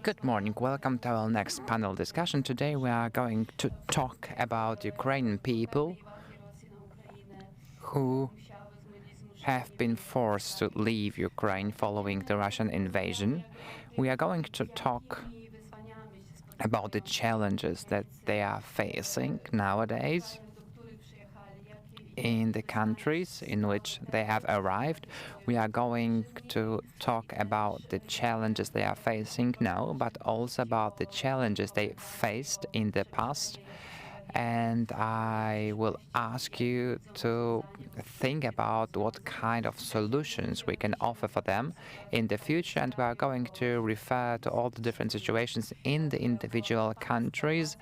Good morning. Welcome to our next panel discussion. Today we are going to talk about Ukrainian people who have been forced to leave Ukraine following the Russian invasion. We are going to talk about the challenges that they are facing nowadays in the countries in which they have arrived. We are going to talk about the challenges they are facing now, but also about the challenges they faced in the past. And I will ask you to think about what kind of solutions we can offer for them in the future. And we are going to refer to all the different situations in the individual countries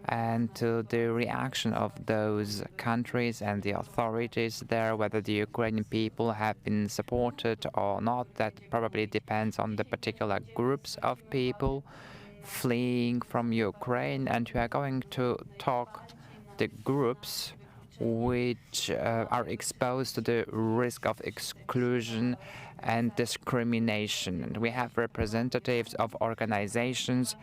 and to the reaction of those countries and the authorities there, whether the Ukrainian people have been supported or not. That probably depends on the particular groups of people fleeing from Ukraine. And we are going to talk the groups which are exposed to the risk of exclusion and discrimination. And we have representatives of organizations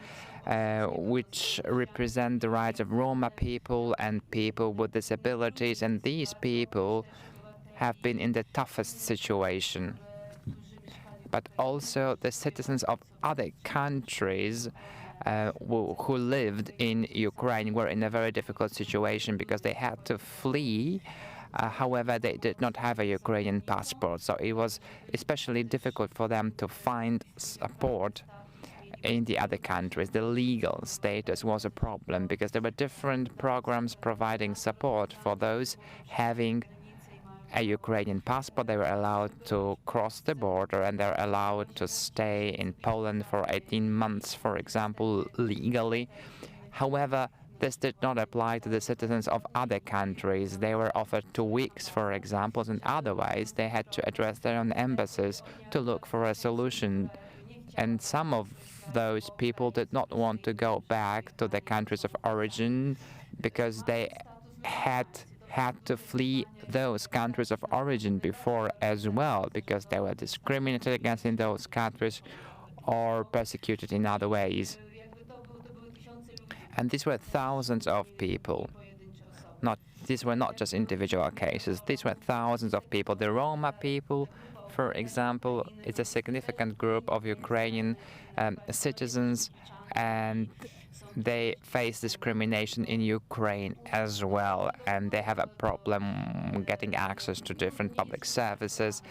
which represent the rights of Roma people and people with disabilities, and these people have been in the toughest situation. But also the citizens of other countries who lived in Ukraine were in a very difficult situation because they had to flee. However, they did not have a Ukrainian passport, so it was especially difficult for them to find support in the other countries. The legal status was a problem because there were different programs providing support for those having a Ukrainian passport. They were allowed to cross the border and they're allowed to stay in Poland for 18 months, for example, legally. However, this did not apply to the citizens of other countries. They were offered 2 weeks, for example, and otherwise they had to address their own embassies to look for a solution. And some of those people did not want to go back to their countries of origin because they had to flee those countries of origin before as well, because they were discriminated against in those countries or persecuted in other ways. And these were thousands of people. These were not just individual cases. These were thousands of people. The Roma people, for example, is a significant group of Ukrainian citizens, and they face discrimination in Ukraine as well, and they have a problem getting access to different public services.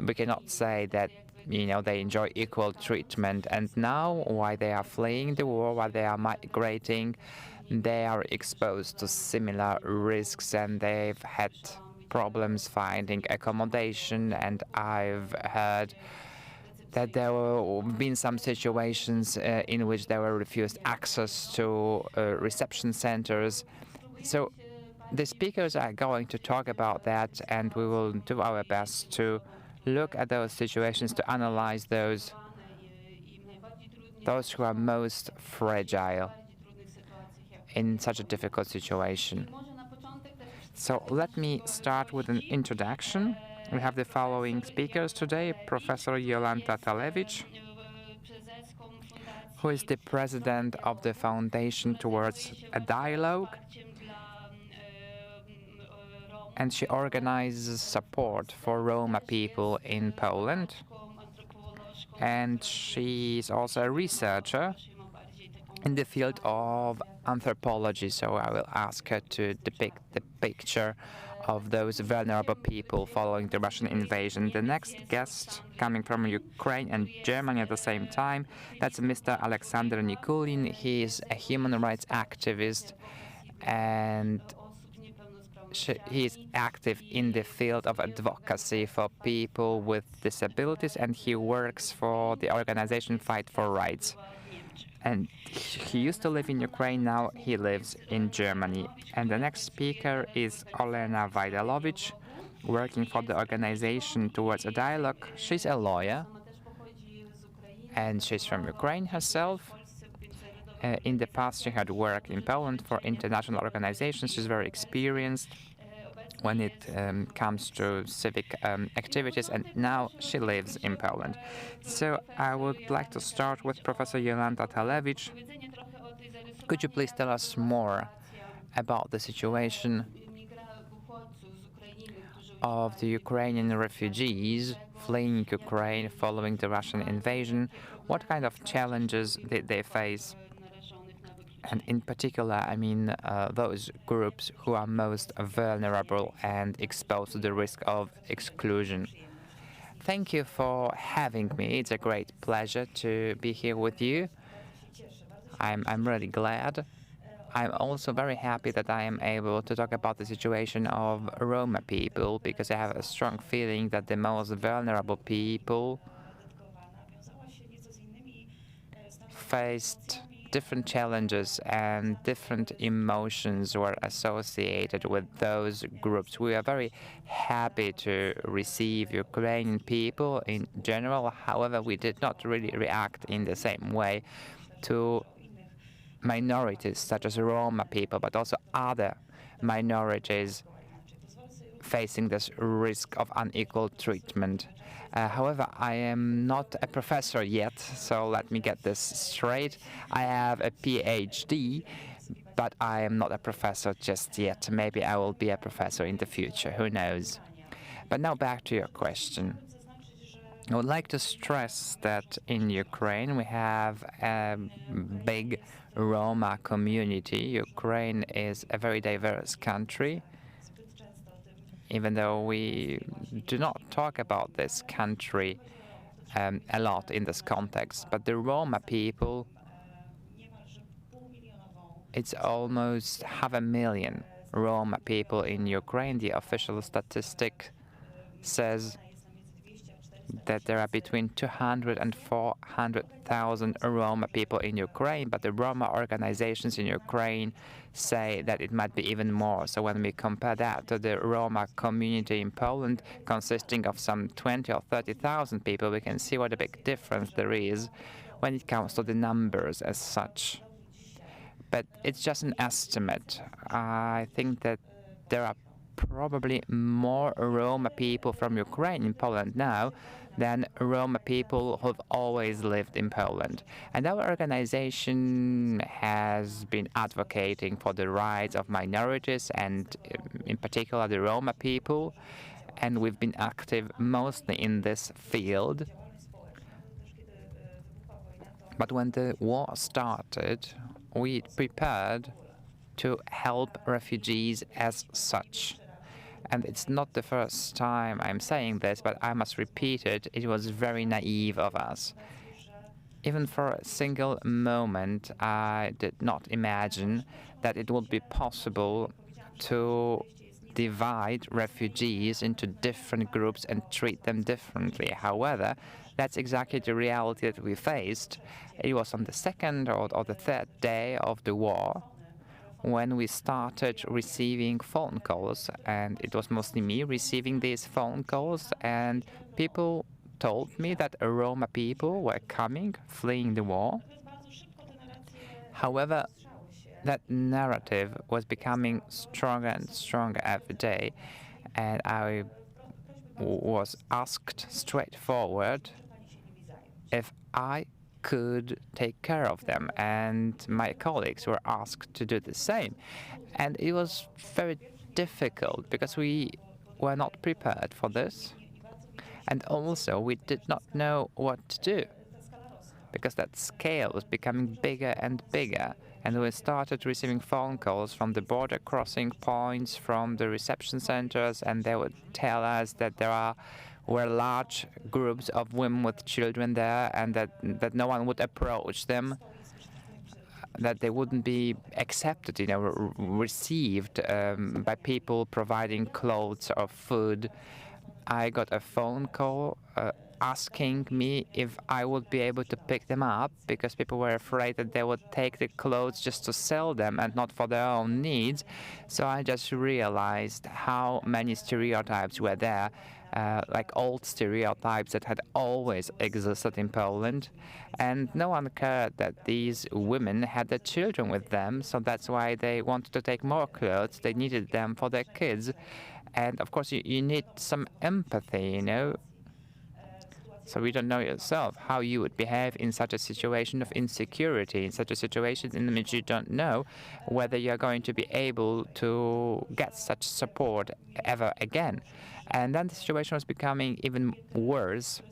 We cannot say that they enjoy equal treatment. And now, while they are fleeing the war, while they are migrating, they are exposed to similar risks, and they've had problems finding accommodation. And I've heard that there have been some situations in which they were refused access to reception centers. So the speakers are going to talk about that, and we will do our best to look at those situations, to analyze those who are most fragile in such a difficult situation. So let me start with an introduction. We have the following speakers today: Professor Jolanta Talevich, who is the president of the Foundation Towards a Dialogue, and she organizes support for Roma people in Poland. And she is also a researcher in the field of anthropology, so I will ask her to depict the picture of those vulnerable people following the Russian invasion. The next guest, coming from Ukraine and Germany at the same time, that's Mr. Alexander Nikulin. He is a human rights activist, and he is active in the field of advocacy for people with disabilities, and he works for the organization Fight for Rights. And he used to live in Ukraine, now he lives in Germany. And the next speaker is Olena Wajdelowicz, working for the organization Towards a Dialogue. She's a lawyer, and she's from Ukraine herself. In the past, she had worked in Poland for international organizations. She's very experienced. when it comes to civic activities, and now she lives in Poland. So I would like to start with Professor Jolanta Talewicz. Could you please tell us more about the situation of the Ukrainian refugees fleeing Ukraine following the Russian invasion? What kind of challenges did they face? And in particular, I mean those groups who are most vulnerable and exposed to the risk of exclusion. Thank you for having me. It's a great pleasure to be here with you. I'm really glad. I'm also very happy that I am able to talk about the situation of Roma people, because I have a strong feeling that the most vulnerable people faced different challenges and different emotions were associated with those groups. We are very happy to receive Ukrainian people in general. However, we did not really react in the same way to minorities such as Roma people, but also other minorities facing this risk of unequal treatment. However, I am not a professor yet, so let me get this straight. I have a PhD, but I am not a professor just yet. Maybe I will be a professor in the future, who knows. But now back to your question. I would like to stress that in Ukraine we have a big Roma community. Ukraine is a very diverse country, even though we do not talk about this country a lot in this context. But the Roma people, it's almost 500,000 Roma people in Ukraine. The official statistic says that there are between 200 and 400,000 Roma people in Ukraine, but the Roma organizations in Ukraine say that it might be even more. So when we compare that to the Roma community in Poland, consisting of some 20 or 30,000 people, we can see what a big difference there is when it comes to the numbers as such. But it's just an estimate. I think that there are probably more Roma people from Ukraine in Poland now than Roma people who've always lived in Poland. And our organization has been advocating for the rights of minorities and in particular the Roma people. And we've been active mostly in this field. But when the war started, we prepared to help refugees as such. And it's not the first time I'm saying this, but I must repeat it. It was very naive of us. Even for a single moment, I did not imagine that it would be possible to divide refugees into different groups and treat them differently. However, that's exactly the reality that we faced. It was on the second or the third day of the war when we started receiving phone calls, and it was mostly me receiving these phone calls, and people told me that Roma people were coming, fleeing the war. However, that narrative was becoming stronger and stronger every day, and I was asked straightforward if I could take care of them, and my colleagues were asked to do the same. And it was very difficult because we were not prepared for this, and also we did not know what to do because that scale was becoming bigger and bigger, and we started receiving phone calls from the border crossing points, from the reception centers, and they would tell us that were large groups of women with children there, and that no one would approach them, that they wouldn't be accepted, received by people providing clothes or food. I got a phone call asking me if I would be able to pick them up because people were afraid that they would take the clothes just to sell them and not for their own needs. So I just realized how many stereotypes were there like old stereotypes that had always existed in Poland, and no one cared that these women had their children with them, so that's why they wanted to take more clothes. They needed them for their kids, and of course you need some empathy, you know. So you don't know yourself how you would behave in such a situation of insecurity, in such a situation in which you don't know whether you're going to be able to get such support ever again. And then the situation was becoming even worse.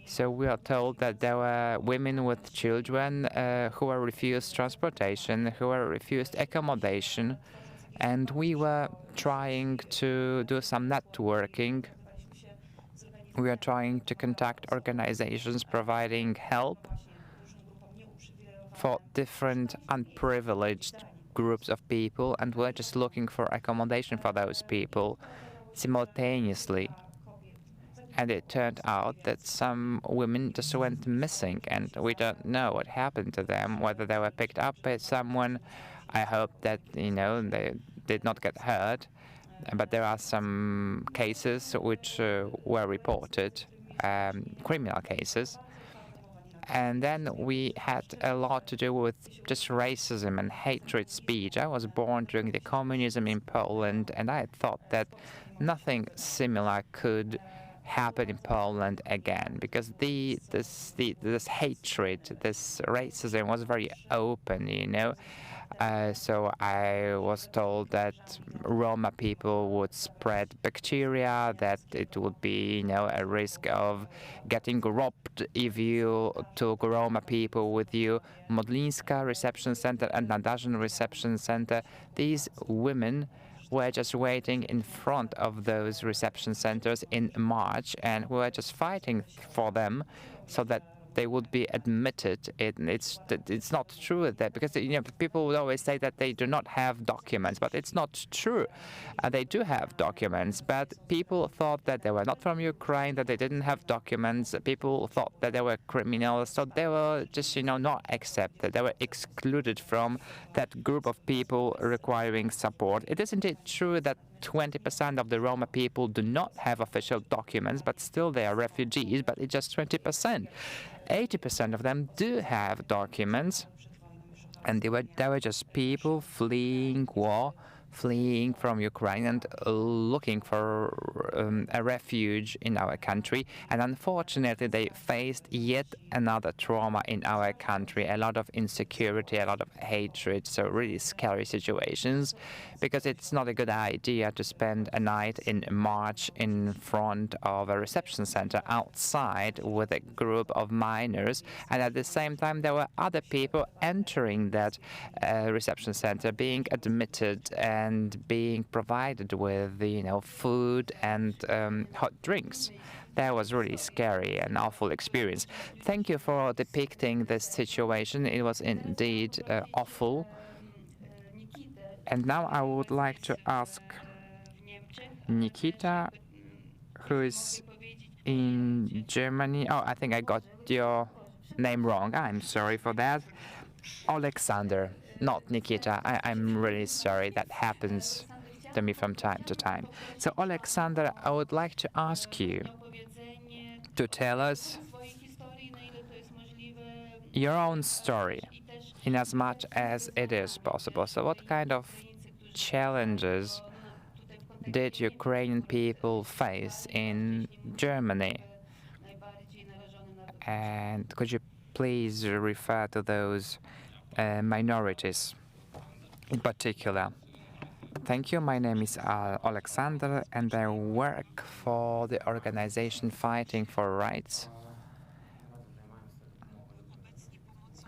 So we are told that there were women with children who were refused transportation, who were refused accommodation, and we were trying to do some networking. We are trying to contact organizations providing help for different unprivileged groups of people, and we're just looking for accommodation for those people simultaneously. And it turned out that some women just went missing, and we don't know what happened to them, whether they were picked up by someone. I hope that, you know, they did not get hurt. But there are some cases which were reported, criminal cases. And then we had a lot to do with just racism and hatred speech. I was born during the communism in Poland, and I thought that nothing similar could happen in Poland again, because this hatred, this racism was very open, you know. So I was told that Roma people would spread bacteria, that it would be, you know, a risk of getting robbed if you took Roma people with you. Modlinska Reception Center and Nadarzyn Reception Center, these women were just waiting in front of those reception centers in March, and we were just fighting for them so that they would be admitted. It's not true that, because, you know, people would always say that they do not have documents, but it's not true. They do have documents, but people thought that they were not from Ukraine, that they didn't have documents. People thought that they were criminals, so they were just, you know, not accepted. They were excluded from that group of people requiring support. It isn't it true that 20% of the Roma people do not have official documents, but still they are refugees, but it's just 20%. 80% of them do have documents, and they were just people fleeing war, fleeing from Ukraine and looking for a refuge in our country. And unfortunately, they faced yet another trauma in our country, a lot of insecurity, a lot of hatred, so really scary situations, because it's not a good idea to spend a night in March in front of a reception center outside with a group of minors, and at the same time there were other people entering that reception center, being admitted and being provided with, you know, food and hot drinks. That was really scary and awful experience. Thank you for depicting this situation. It was indeed awful. And now I would like to ask Nikita, who is in Germany. Oh, I think I got your name wrong. I'm sorry for that. Alexander, not Nikita. I'm really sorry. That happens to me from time to time. So, Alexander, I would like to ask you to tell us your own story, in as much as it is possible. So what kind of challenges did Ukrainian people face in Germany? And could you please refer to those minorities in particular? Thank you. My name is Alexander, and I work for the organization Fighting for Rights.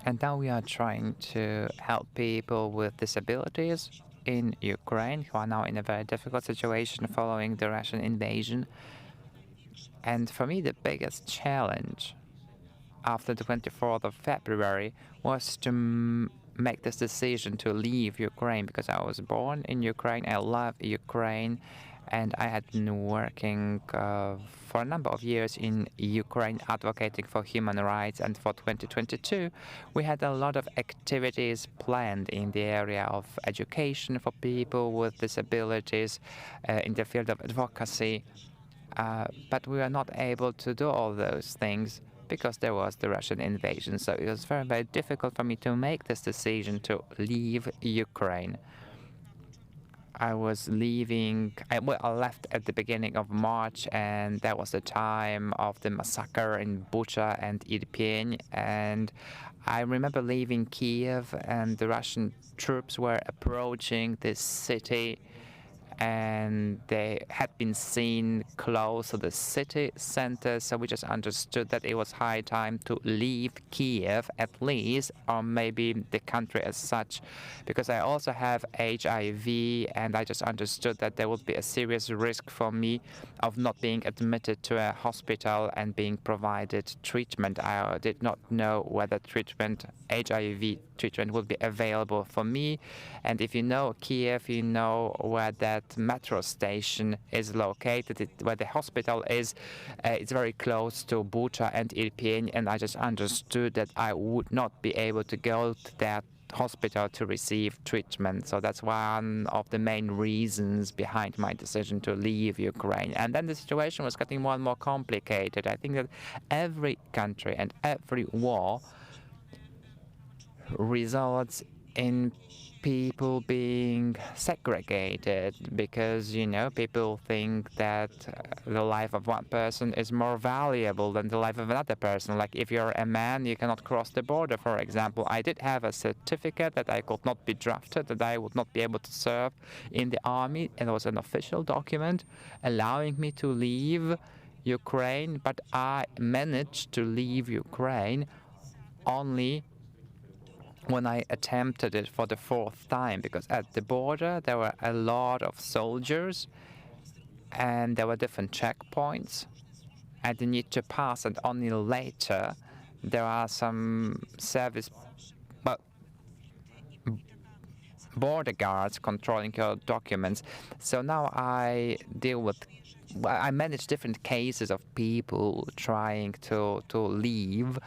And now we are trying to help people with disabilities in Ukraine who are now in a very difficult situation following the Russian invasion. And for me, the biggest challenge after the 24th of February was to make this decision to leave Ukraine, because I was born in Ukraine, I love Ukraine, and I had been working for a number of years in Ukraine advocating for human rights. And for 2022, we had a lot of activities planned in the area of education for people with disabilities, in the field of advocacy. But we were not able to do all those things because there was the Russian invasion. So it was very, very difficult for me to make this decision to leave Ukraine. I was leaving, I left at the beginning of March, and that was the time of the massacre in Bucha and Irpin. And I remember leaving Kiev, and the Russian troops were approaching this city, and they had been seen close to the city center, so we just understood that it was high time to leave Kiev at least, or maybe the country as such, because I also have HIV, and I just understood that there would be a serious risk for me of not being admitted to a hospital and being provided treatment. I did not know whether HIV treatment would be available for me. And if you know Kiev, you know where that metro station is located, where the hospital is. It's very close to Bucha and Irpin, and I just understood that I would not be able to go to that hospital to receive treatment. So that's one of the main reasons behind my decision to leave Ukraine. And then the situation was getting more and more complicated. I think that every country and every war results in people being segregated because, people think that the life of one person is more valuable than the life of another person. Like if you're a man, you cannot cross the border, for example. I did have a certificate that I could not be drafted, that I would not be able to serve in the army, and it was an official document allowing me to leave Ukraine, but I managed to leave Ukraine only when I attempted it for the fourth time, because at the border there were a lot of soldiers and there were different checkpoints and you need to pass, and only later there are some border guards controlling your documents. So now I manage different cases of people trying to leave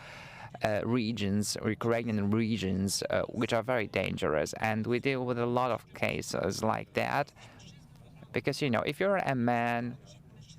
Ukrainian regions, which are very dangerous. And we deal with a lot of cases like that. Because, if you're a man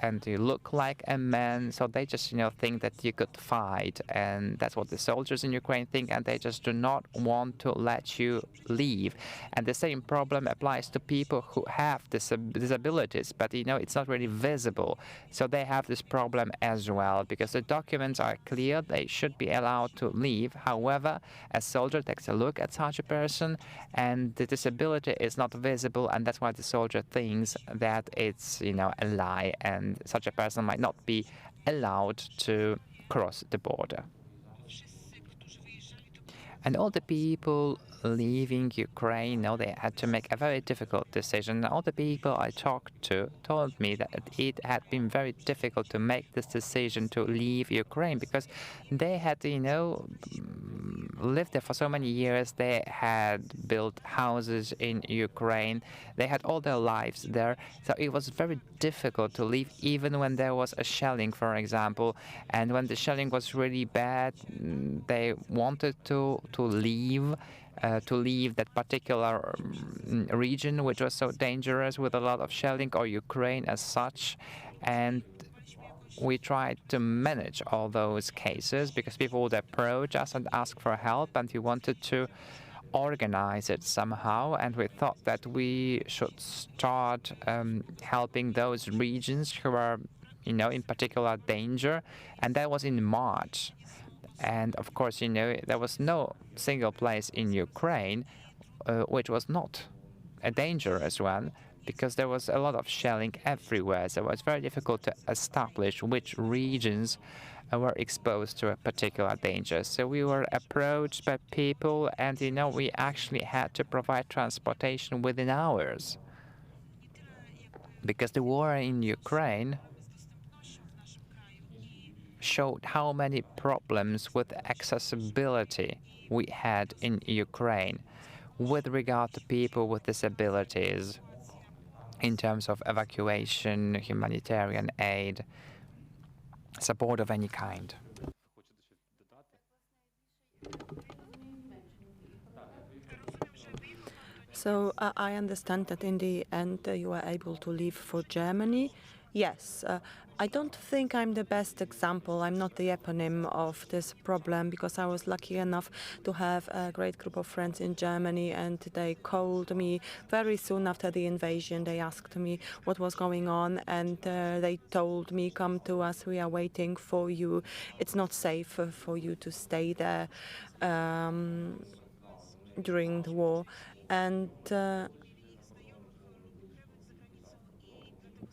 and you look like a man, so they just, think that you could fight. And that's what the soldiers in Ukraine think, and they just do not want to let you leave. And the same problem applies to people who have disabilities, but, it's not really visible. So they have this problem as well, because the documents are clear, they should be allowed to leave. However, a soldier takes a look at such a person, and the disability is not visible, and that's why the soldier thinks that it's, a lie, and such a person might not be allowed to cross the border. And all the people leaving Ukraine, they had to make a very difficult decision. All the people I talked to told me that it had been very difficult to make this decision to leave Ukraine, because they had, lived there for so many years. They had built houses in Ukraine. They had all their lives there. So it was very difficult to leave, even when there was a shelling, for example. And when the shelling was really bad, they wanted to leave that particular region, which was so dangerous with a lot of shelling, or Ukraine as such. And we tried to manage all those cases, because people would approach us and ask for help, and we wanted to organize it somehow. And we thought that we should start helping those regions who are, in particular danger. And that was in March. And of course, there was no single place in Ukraine which was not a dangerous one, because there was a lot of shelling everywhere. So it was very difficult to establish which regions were exposed to a particular danger. So we were approached by people, and we actually had to provide transportation within hours, because the war in Ukraine showed how many problems with accessibility we had in Ukraine with regard to people with disabilities in terms of evacuation, humanitarian aid, support of any kind. So I understand that in the end you were able to leave for Germany. Yes, I don't think I'm the best example. I'm not the eponym of this problem because I was lucky enough to have a great group of friends in Germany, and they called me very soon after the invasion. They asked me what was going on, and they told me, "Come to us. We are waiting for you. It's not safe for you to stay there during the war." And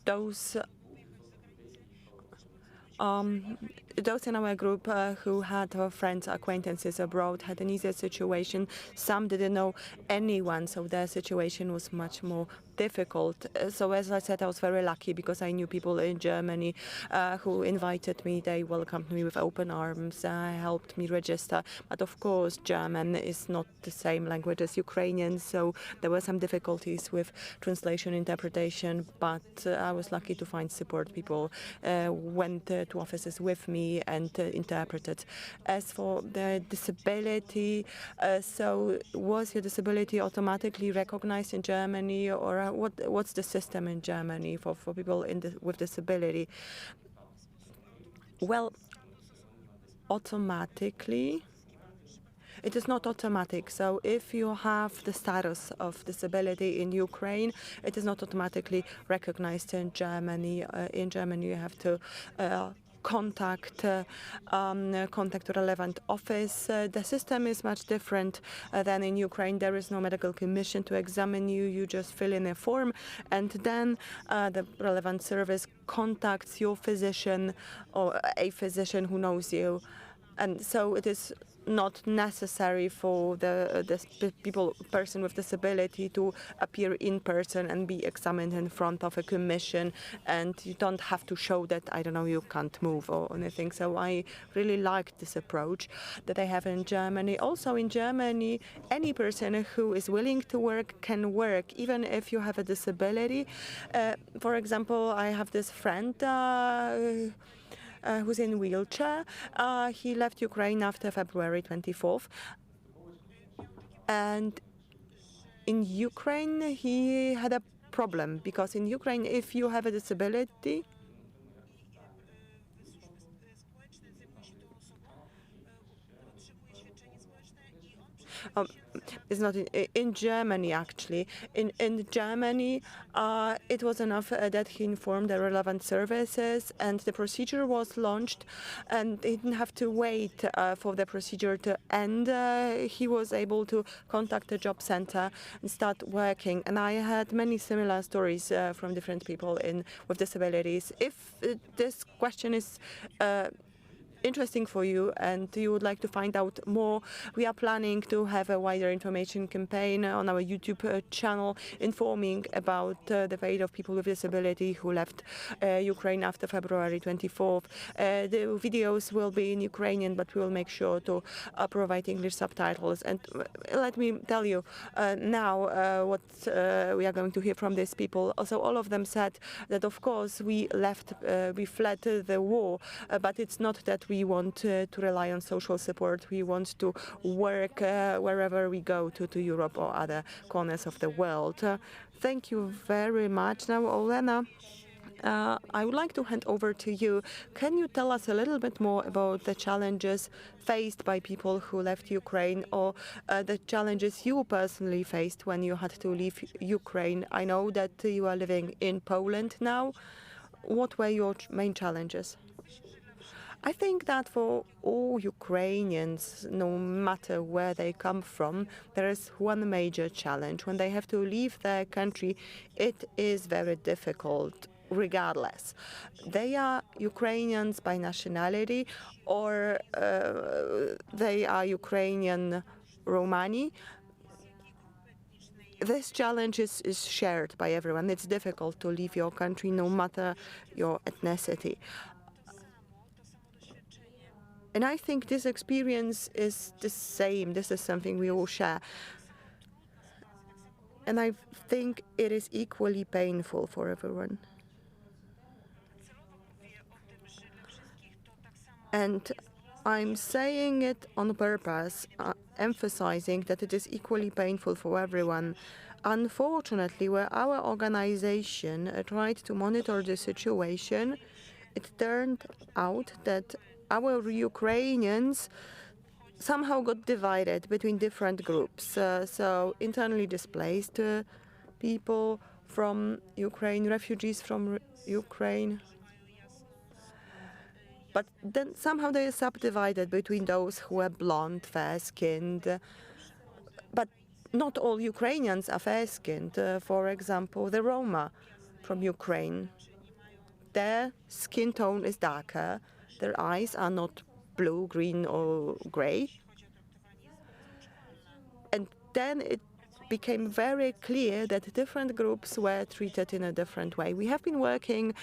those those in our group who had friends, acquaintances abroad had an easier situation. Some didn't know anyone, so their situation was much more difficult. So as I said, I was very lucky because I knew people in Germany who invited me. They welcomed me with open arms, helped me register. But of course, German is not the same language as Ukrainian, so there were some difficulties with translation, interpretation. But I was lucky to find support. People went to offices with me and interpreted. As for the disability, so was your disability automatically recognized in Germany, or what's the system in Germany for people with disability? Well, automatically. It is not automatic. So if you have the status of disability in Ukraine, it is not automatically recognized in Germany. In Germany, you have to contact relevant office. The system is much different than in Ukraine. There is no medical commission to examine you. You just fill in a form, and then the relevant service contacts your physician or a physician who knows you. And so it is not necessary for the person with disability to appear in person and be examined in front of a commission, and you don't have to show that, I don't know, you can't move or anything. So I really like this approach that I have in Germany. Also in Germany, any person who is willing to work can work, even if you have a disability. For example, I have this friend who's in a wheelchair. He left Ukraine after February 24th. And in Ukraine, he had a problem because in Ukraine, if you have a disability, it's not in Germany, actually. In Germany, it was enough that he informed the relevant services and the procedure was launched, and he didn't have to wait for the procedure to end. He was able to contact the job center and start working. And I had many similar stories from different people with disabilities. If this question is interesting for you and you would like to find out more, we are planning to have a wider information campaign on our YouTube channel informing about the fate of people with disability who left Ukraine after February 24th. The videos will be in Ukrainian, but we will make sure to provide English subtitles. And let me tell you now what we are going to hear from these people. Also, all of them said that, of course, we fled the war, but it's not that we want to rely on social support. We want to work wherever we go to Europe or other corners of the world. Thank you very much. Now, Olena, I would like to hand over to you. Can you tell us a little bit more about the challenges faced by people who left Ukraine, or the challenges you personally faced when you had to leave Ukraine? I know that you are living in Poland now. What were your main challenges? I think that for all Ukrainians, no matter where they come from, there is one major challenge. When they have to leave their country, it is very difficult regardless. They are Ukrainians by nationality, or they are Ukrainian Romani. This challenge is shared by everyone. It's difficult to leave your country no matter your ethnicity. And I think this experience is the same. This is something we all share. And I think it is equally painful for everyone. And I'm saying it on purpose, emphasizing that it is equally painful for everyone. Unfortunately, where our organization tried to monitor the situation, it turned out that our Ukrainians somehow got divided between different groups. So internally displaced people from Ukraine, refugees from Ukraine. But then somehow they are subdivided between those who are blonde, fair-skinned. But not all Ukrainians are fair-skinned. For example, the Roma from Ukraine. Their skin tone is darker. Their eyes are not blue, green, or gray. And then it became very clear that different groups were treated in a different way. We have been working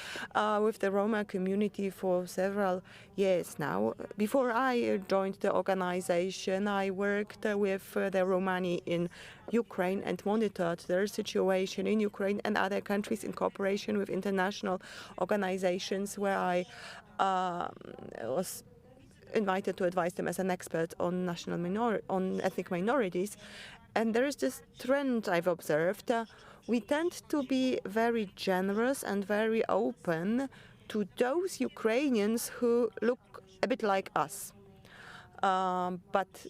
with the Roma community for several years now. Before I joined the organization, I worked with the Romani in Ukraine and monitored their situation in Ukraine and other countries in cooperation with international organizations where I was invited to advise them as an expert on on ethnic minorities. And there is this trend I've observed. We tend to be very generous and very open to those Ukrainians who look a bit like us. But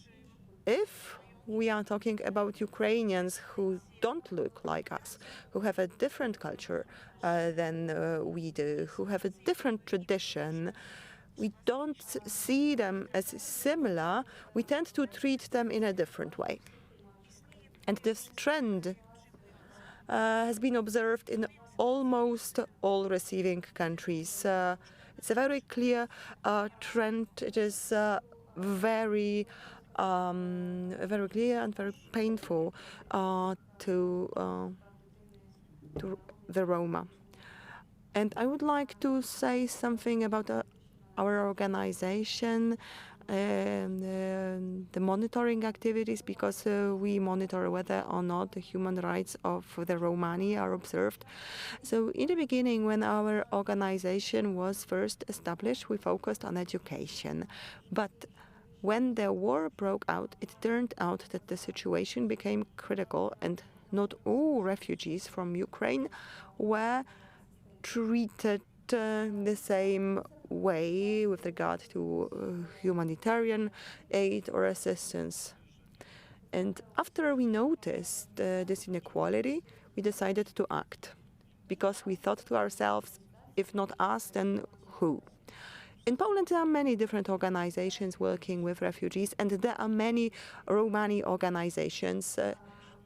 if we are talking about Ukrainians who don't look like us, who have a different culture than we do, who have a different tradition, we don't see them as similar. We tend to treat them in a different way. And this trend has been observed in almost all receiving countries. It's a very clear trend. It is very clear and very painful to the Roma. And I would like to say something about our organization and the monitoring activities, because we monitor whether or not the human rights of the Romani are observed. So in the beginning, when our organization was first established, we focused on education. But when the war broke out, it turned out that the situation became critical and not all refugees from Ukraine were treated the same way with regard to humanitarian aid or assistance. And after we noticed this inequality, we decided to act, because we thought to ourselves, if not us, then who? In Poland, there are many different organizations working with refugees, and there are many Romani organizations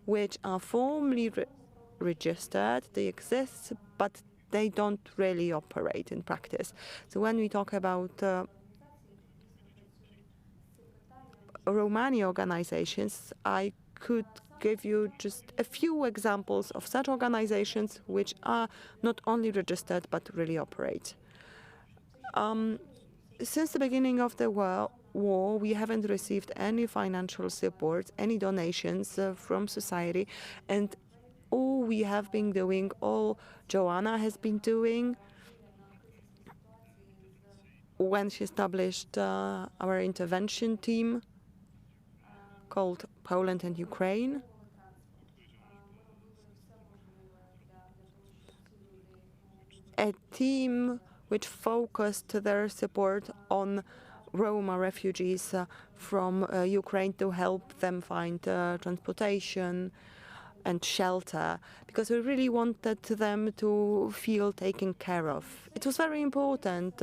which are formally registered. They exist, but they don't really operate in practice. So when we talk about Romani organizations, I could give you just a few examples of such organizations which are not only registered but really operate. Since the beginning of the war, we haven't received any financial support, any donations from society, and all we have been doing, all Joanna has been doing when she established our intervention team called Poland and Ukraine. A team which focused their support on Roma refugees from Ukraine to help them find transportation and shelter, because we really wanted them to feel taken care of. It was very important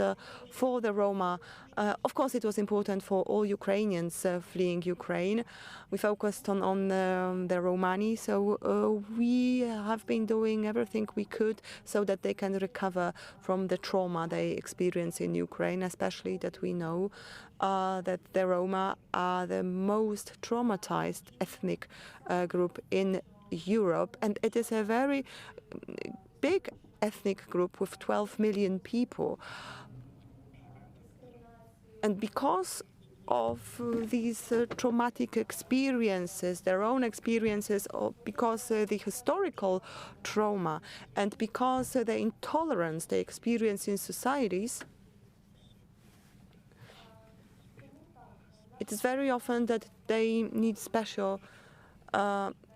for the Roma. Of course, it was important for all Ukrainians fleeing Ukraine. We focused on the Romani, so we have been doing everything we could so that they can recover from the trauma they experience in Ukraine, especially that we know that the Roma are the most traumatized ethnic group in Europe, and it is a very big ethnic group with 12 million people. And because of these traumatic experiences, their own experiences, or because the historical trauma, and because the intolerance they experience in societies, it is very often that they need special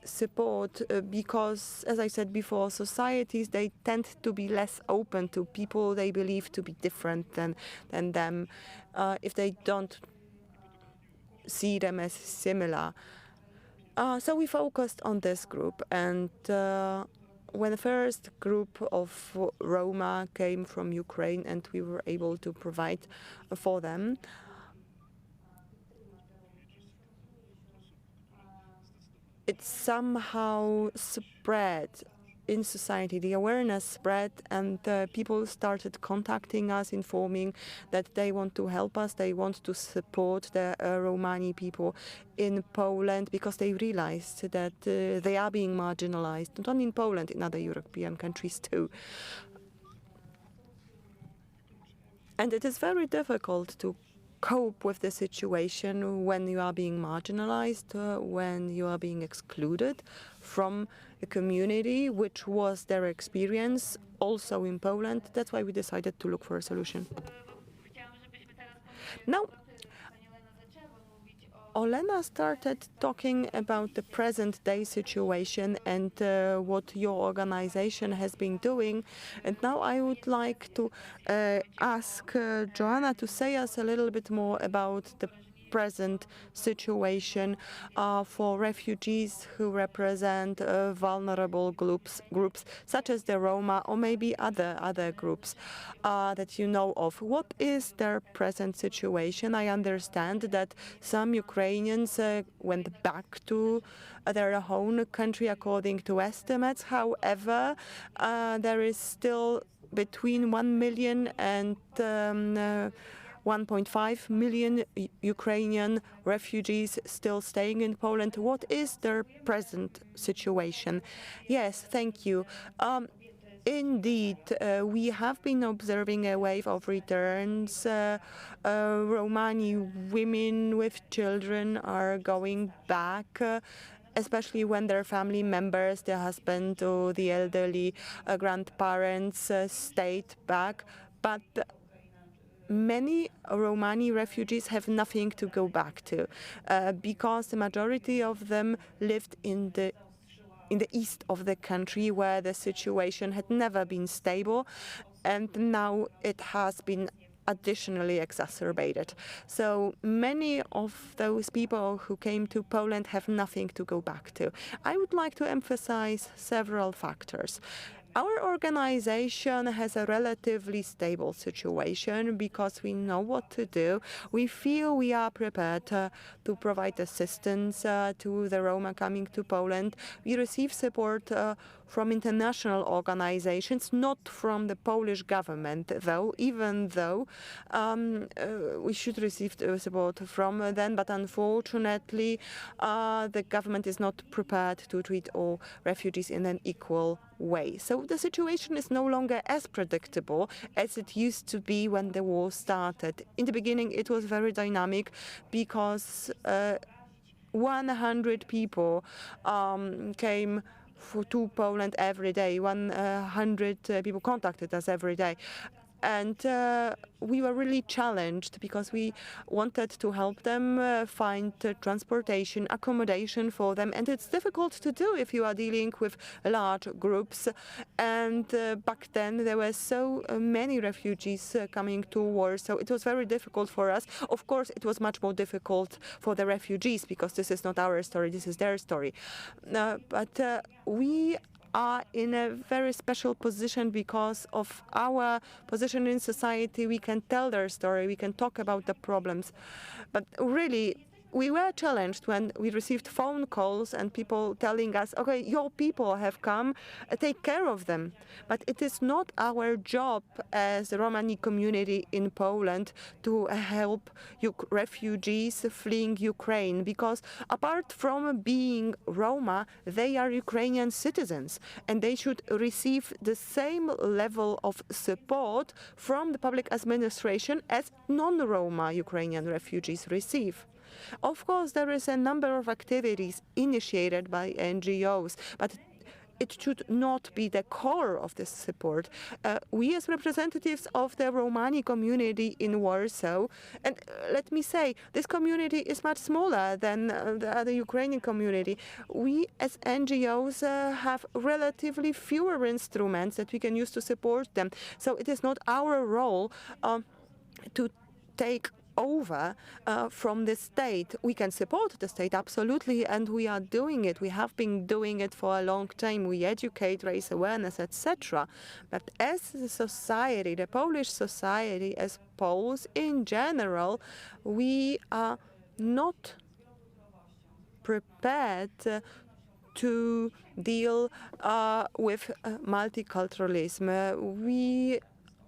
support because, as I said before, societies, they tend to be less open to people they believe to be different than them if they don't see them as similar. So we focused on this group, and when the first group of Roma came from Ukraine and we were able to provide for them, it somehow spread in society. The awareness spread, and people started contacting us, informing that they want to help us, they want to support the Romani people in Poland, because they realized that they are being marginalized, not only in Poland, in other European countries too. And it is very difficult to cope with the situation when you are being marginalized, when you are being excluded from a community, which was their experience also in Poland. That's why we decided to look for a solution. Now, Olena started talking about the present-day situation and what your organization has been doing. And now I would like to ask Joanna to say us a little bit more about the present situation for refugees who represent vulnerable groups such as the Roma or maybe other groups that you know of. What is their present situation? I understand that some Ukrainians went back to their own country according to estimates. However, there is still between 1 million and 1.5 million Ukrainian refugees still staying in Poland. What is their present situation? Yes, thank you. Indeed, we have been observing a wave of returns. Romani women with children are going back, especially when their family members, their husband or the elderly grandparents stayed back. But many Romani refugees have nothing to go back to because the majority of them lived in the east of the country, where the situation had never been stable, and now it has been additionally exacerbated. So many of those people who came to Poland have nothing to go back to. I would like to emphasize several factors. Our organization has a relatively stable situation because we know what to do. We feel we are prepared to provide assistance to the Roma coming to Poland. We receive support from international organizations, not from the Polish government, though, even though we should receive support from them. But unfortunately, the government is not prepared to treat all refugees in an equal way. So the situation is no longer as predictable as it used to be when the war started. In the beginning, it was very dynamic because 100 people came to Poland every day. 100 people contacted us every day. And we were really challenged because we wanted to help them find transportation, accommodation for them. And it's difficult to do if you are dealing with large groups. And back then, there were so many refugees coming to Warsaw. It was very difficult for us. Of course, it was much more difficult for the refugees because this is not our story, this is their story. But we are in a very special position because of our position in society. We can tell their story, we can talk about the problems. But really, we were challenged when we received phone calls and people telling us, okay, your people have come, take care of them. But it is not our job as the Romani community in Poland to help refugees fleeing Ukraine, because apart from being Roma, they are Ukrainian citizens and they should receive the same level of support from the public administration as non-Roma Ukrainian refugees receive. Of course, there is a number of activities initiated by NGOs, but it should not be the core of this support. We as representatives of the Romani community in Warsaw, and let me say, this community is much smaller than the other Ukrainian community. We as NGOs have relatively fewer instruments that we can use to support them. So it is not our role to take over from the state. We can support the state, absolutely, and we are doing it. We have been doing it for a long time. We educate, raise awareness, etc. But as a society, the Polish society, as Poles in general, we are not prepared to deal with multiculturalism. We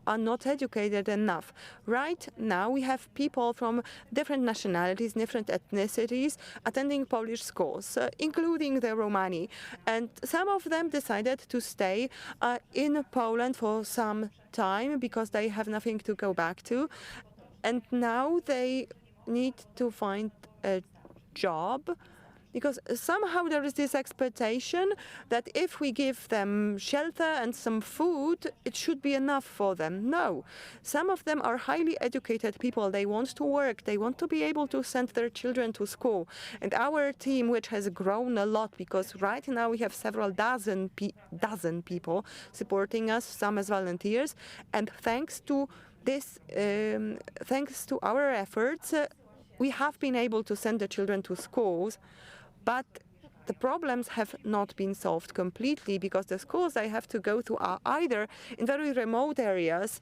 are not educated enough. Right now, we have people from different nationalities, different ethnicities attending Polish schools, including the Romani. And some of them decided to stay in Poland for some time because they have nothing to go back to. And now they need to find a job, because somehow there is this expectation that if we give them shelter and some food, it should be enough for them. No. Some of them are highly educated people. They want to work. They want to be able to send their children to school. And our team, which has grown a lot, because right now we have several dozen people supporting us, some as volunteers, and thanks to this, thanks to our efforts, we have been able to send the children to schools. But the problems have not been solved completely, because the schools they have to go to are either in very remote areas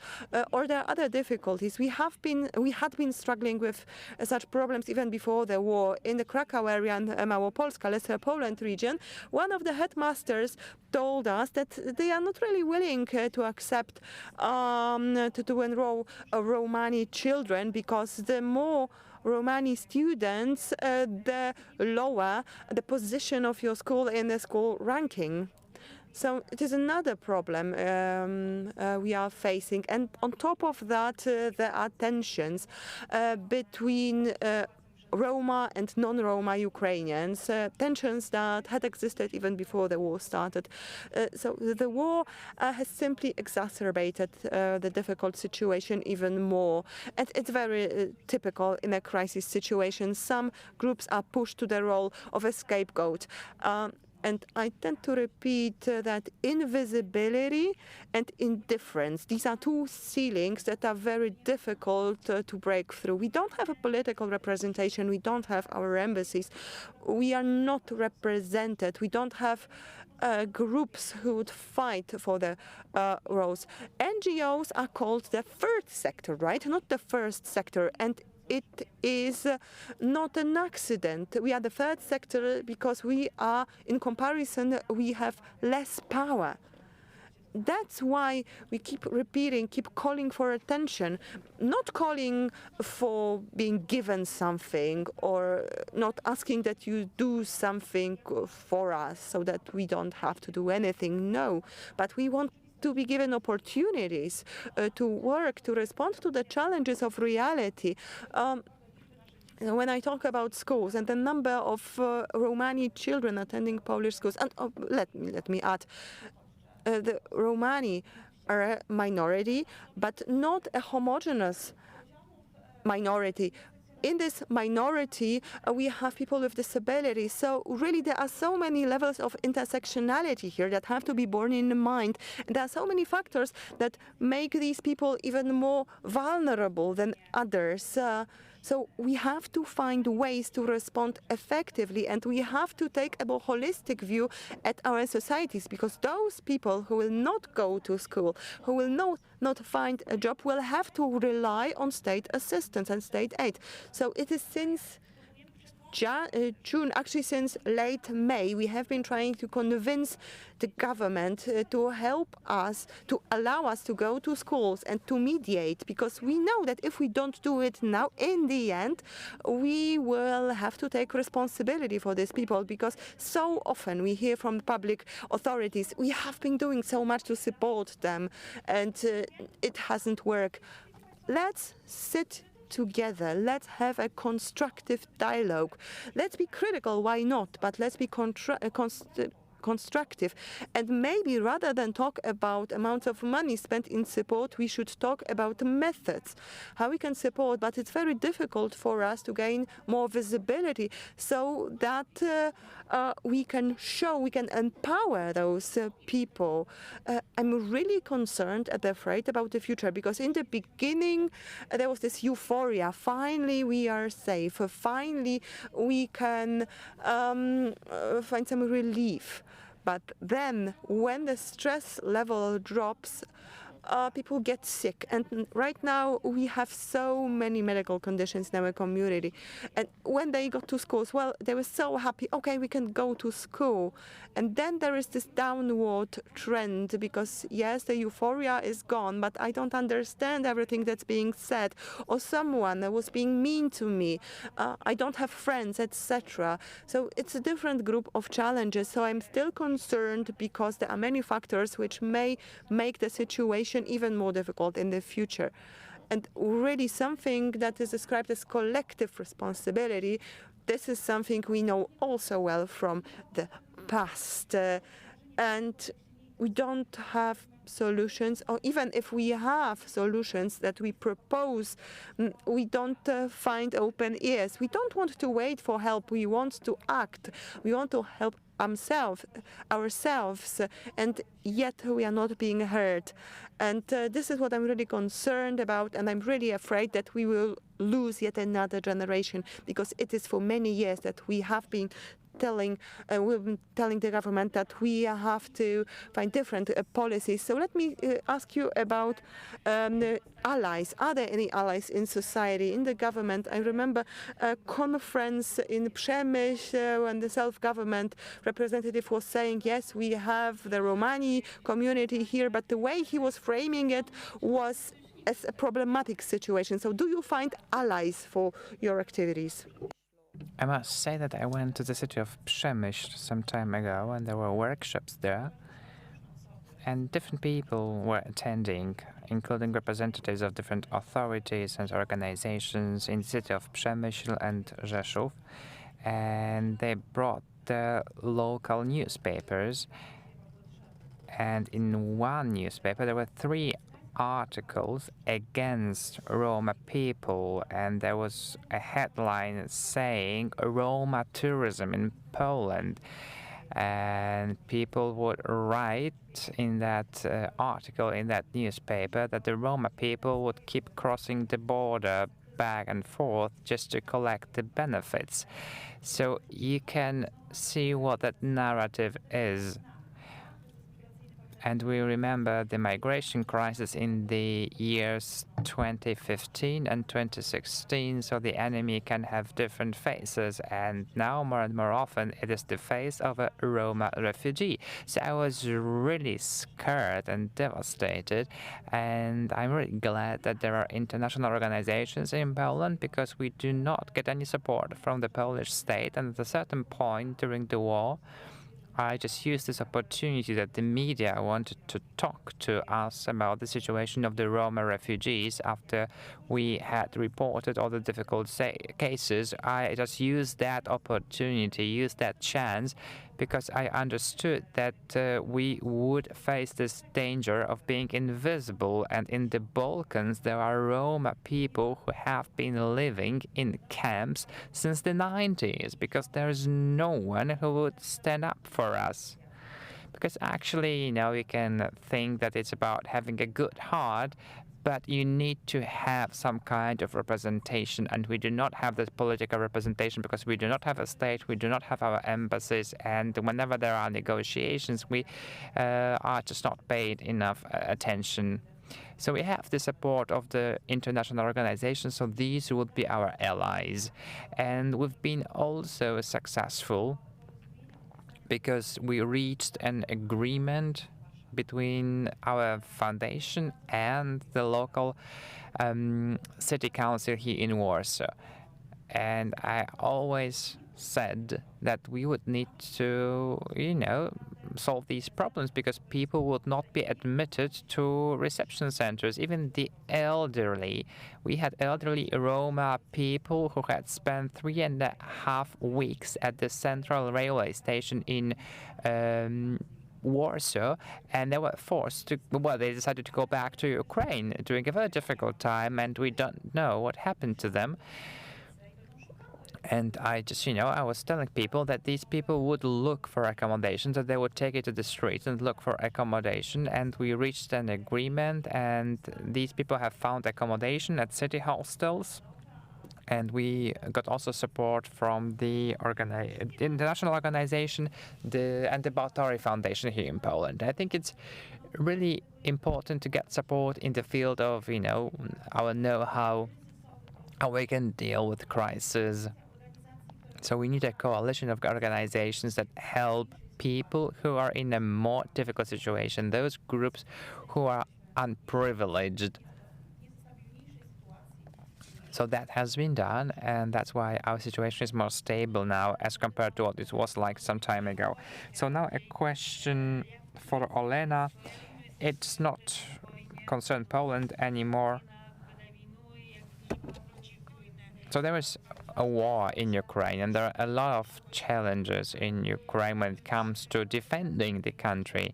or there are other difficulties. We had been struggling with such problems even before the war. In the Krakow area and Małopolska, Lesser Poland region, one of the headmasters told us that they are not really willing to accept to enroll Romani children, because the more Romani students, the lower the position of your school in the school ranking. So it is another problem we are facing. And on top of that, there are tensions between Roma and non-Roma Ukrainians, tensions that had existed even before the war started. So the war has simply exacerbated the difficult situation even more. And it's very typical in a crisis situation. Some groups are pushed to the role of a scapegoat. And I tend to repeat that invisibility and indifference, these are two ceilings that are very difficult to break through. We don't have a political representation. We don't have our embassies. We are not represented. We don't have groups who would fight for the roles. NGOs are called the third sector, right? Not the first sector. And it is not an accident. We are the third sector because we are, in comparison, we have less power. That's why we keep repeating, keep calling for attention, not calling for being given something or not asking that you do something for us so that we don't have to do anything. No, but we want to be given opportunities to work, to respond to the challenges of reality. When I talk about schools and the number of Romani children attending Polish schools, and let me add, the Romani are a minority, but not a homogeneous minority. In this minority, we have people with disabilities. So really, there are so many levels of intersectionality here that have to be borne in mind. And there are so many factors that make these people even more vulnerable than others. So we have to find ways to respond effectively, and we have to take a more holistic view at our societies, because those people who will not go to school, who will not find a job, will have to rely on state assistance and state aid. So it is since June, actually since late May, we have been trying to convince the government to help us, to allow us to go to schools and to mediate, because we know that if we don't do it now, in the end, we will have to take responsibility for these people, because so often we hear from the public authorities, we have been doing so much to support them, and it hasn't worked. Let's sit together. Let's have a constructive dialogue. Let's be critical, why not? But let's be constructive. And maybe rather than talk about amounts of money spent in support, we should talk about methods, how we can support. But it's very difficult for us to gain more visibility so that we can show, we can empower those people. I'm really concerned and afraid about the future, because in the beginning there was this euphoria. Finally we are safe. Finally we can find some relief. But then when the stress level drops, people get sick. And right now we have so many medical conditions in our community. And when they got to schools, well, they were so happy, okay, we can go to school. And then there is this downward trend, because yes, the euphoria is gone, but I don't understand everything that's being said. Or someone was being mean to me, I don't have friends, etc. So it's a different group of challenges. So I'm still concerned, because there are many factors which may make the situation even more difficult in the future. And really something that is described as collective responsibility, this is something we know also well from the past. And we don't have solutions, or even if we have solutions that we propose, we don't find open ears. We don't want to wait for help. We want to act. We want to help ourselves, and yet we are not being heard. And this is what I'm really concerned about, and I'm really afraid that we will lose yet another generation, because it is for many years that we have been telling the government that we have to find different policies. So let me ask you about allies. Are there any allies in society, in the government? I remember a conference in Przemyśl when the self-government representative was saying, yes, we have the Romani community here, but the way he was framing it was as a problematic situation. So do you find allies for your activities? I must say that I went to the city of Przemyśl some time ago, and there were workshops there, and different people were attending, including representatives of different authorities and organizations in the city of Przemyśl and Rzeszów, and they brought the local newspapers. And in one newspaper there were 3 articles against Roma people, and there was a headline saying Roma tourism in Poland, and people would write in that article in that newspaper that the Roma people would keep crossing the border back and forth just to collect the benefits. So you can see what that narrative is. And we remember the migration crisis in the years 2015 and 2016, so the enemy can have different faces, and now more and more often it is the face of a Roma refugee. So I was really scared and devastated, and I'm really glad that there are international organizations in Poland, because we do not get any support from the Polish state, and at a certain point during the war, I just used this opportunity that the media wanted to talk to us about the situation of the Roma refugees after we had reported all the difficult cases. I just used that opportunity, used that chance, because I understood that we would face this danger of being invisible. And in the Balkans, there are Roma people who have been living in camps since the 90s, because there is no one who would stand up for us. Because actually, you can think that it's about having a good heart, but you need to have some kind of representation, and we do not have this political representation because we do not have a state, we do not have our embassies, and whenever there are negotiations, we are just not paid enough attention. So we have the support of the international organizations, so these would be our allies. And we've been also successful because we reached an agreement between our foundation and the local city council here in Warsaw. And I always said that we would need to, solve these problems because people would not be admitted to reception centers, even the elderly. We had elderly Roma people who had spent 3.5 weeks at the central railway station in Warsaw, and they were forced to, well, they decided to go back to Ukraine during a very difficult time, and we don't know what happened to them. And I just, I was telling people that these people would look for accommodation, that they would take it to the streets and look for accommodation. And we reached an agreement, and these people have found accommodation at city hostels. And we got also support from the international organization, the Diaspora Foundation here in Poland. I think it's really important to get support in the field of, our know-how, how we can deal with crisis. So we need a coalition of organizations that help people who are in a more difficult situation, those groups who are unprivileged. So that has been done, and that's why our situation is more stable now as compared to what it was like some time ago. So now a question for Olena. It's not concerned Poland anymore. So there is a war in Ukraine, and there are a lot of challenges in Ukraine when it comes to defending the country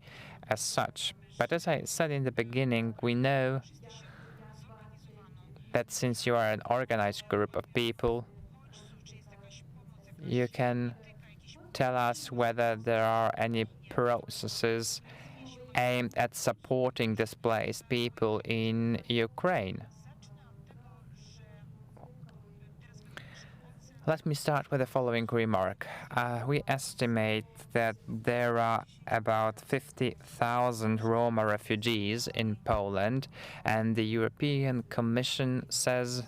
as such. But as I said in the beginning, we know that since you are an organized group of people, you can tell us whether there are any processes aimed at supporting displaced people in Ukraine. Let me start with the following remark. We estimate that there are about 50,000 Roma refugees in Poland, and the European Commission says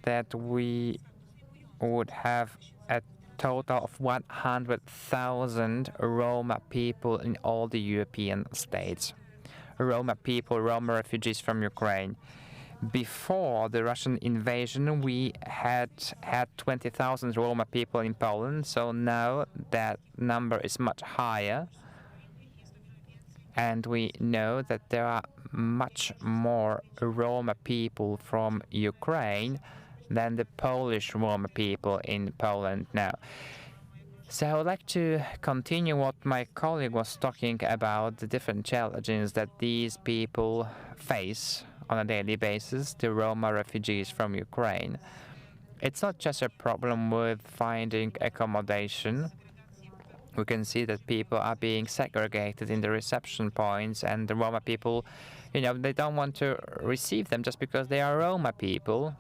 that we would have a total of 100,000 Roma people in all the European states. Roma people, Roma refugees from Ukraine. Before the Russian invasion, we had 20,000 Roma people in Poland, so now that number is much higher. And we know that there are much more Roma people from Ukraine than the Polish Roma people in Poland now. So I would like to continue what my colleague was talking about, the different challenges that these people face on a daily basis, the Roma refugees from Ukraine. It's not just a problem with finding accommodation. We can see that people are being segregated in the reception points, and the Roma people, they don't want to receive them just because they are Roma people.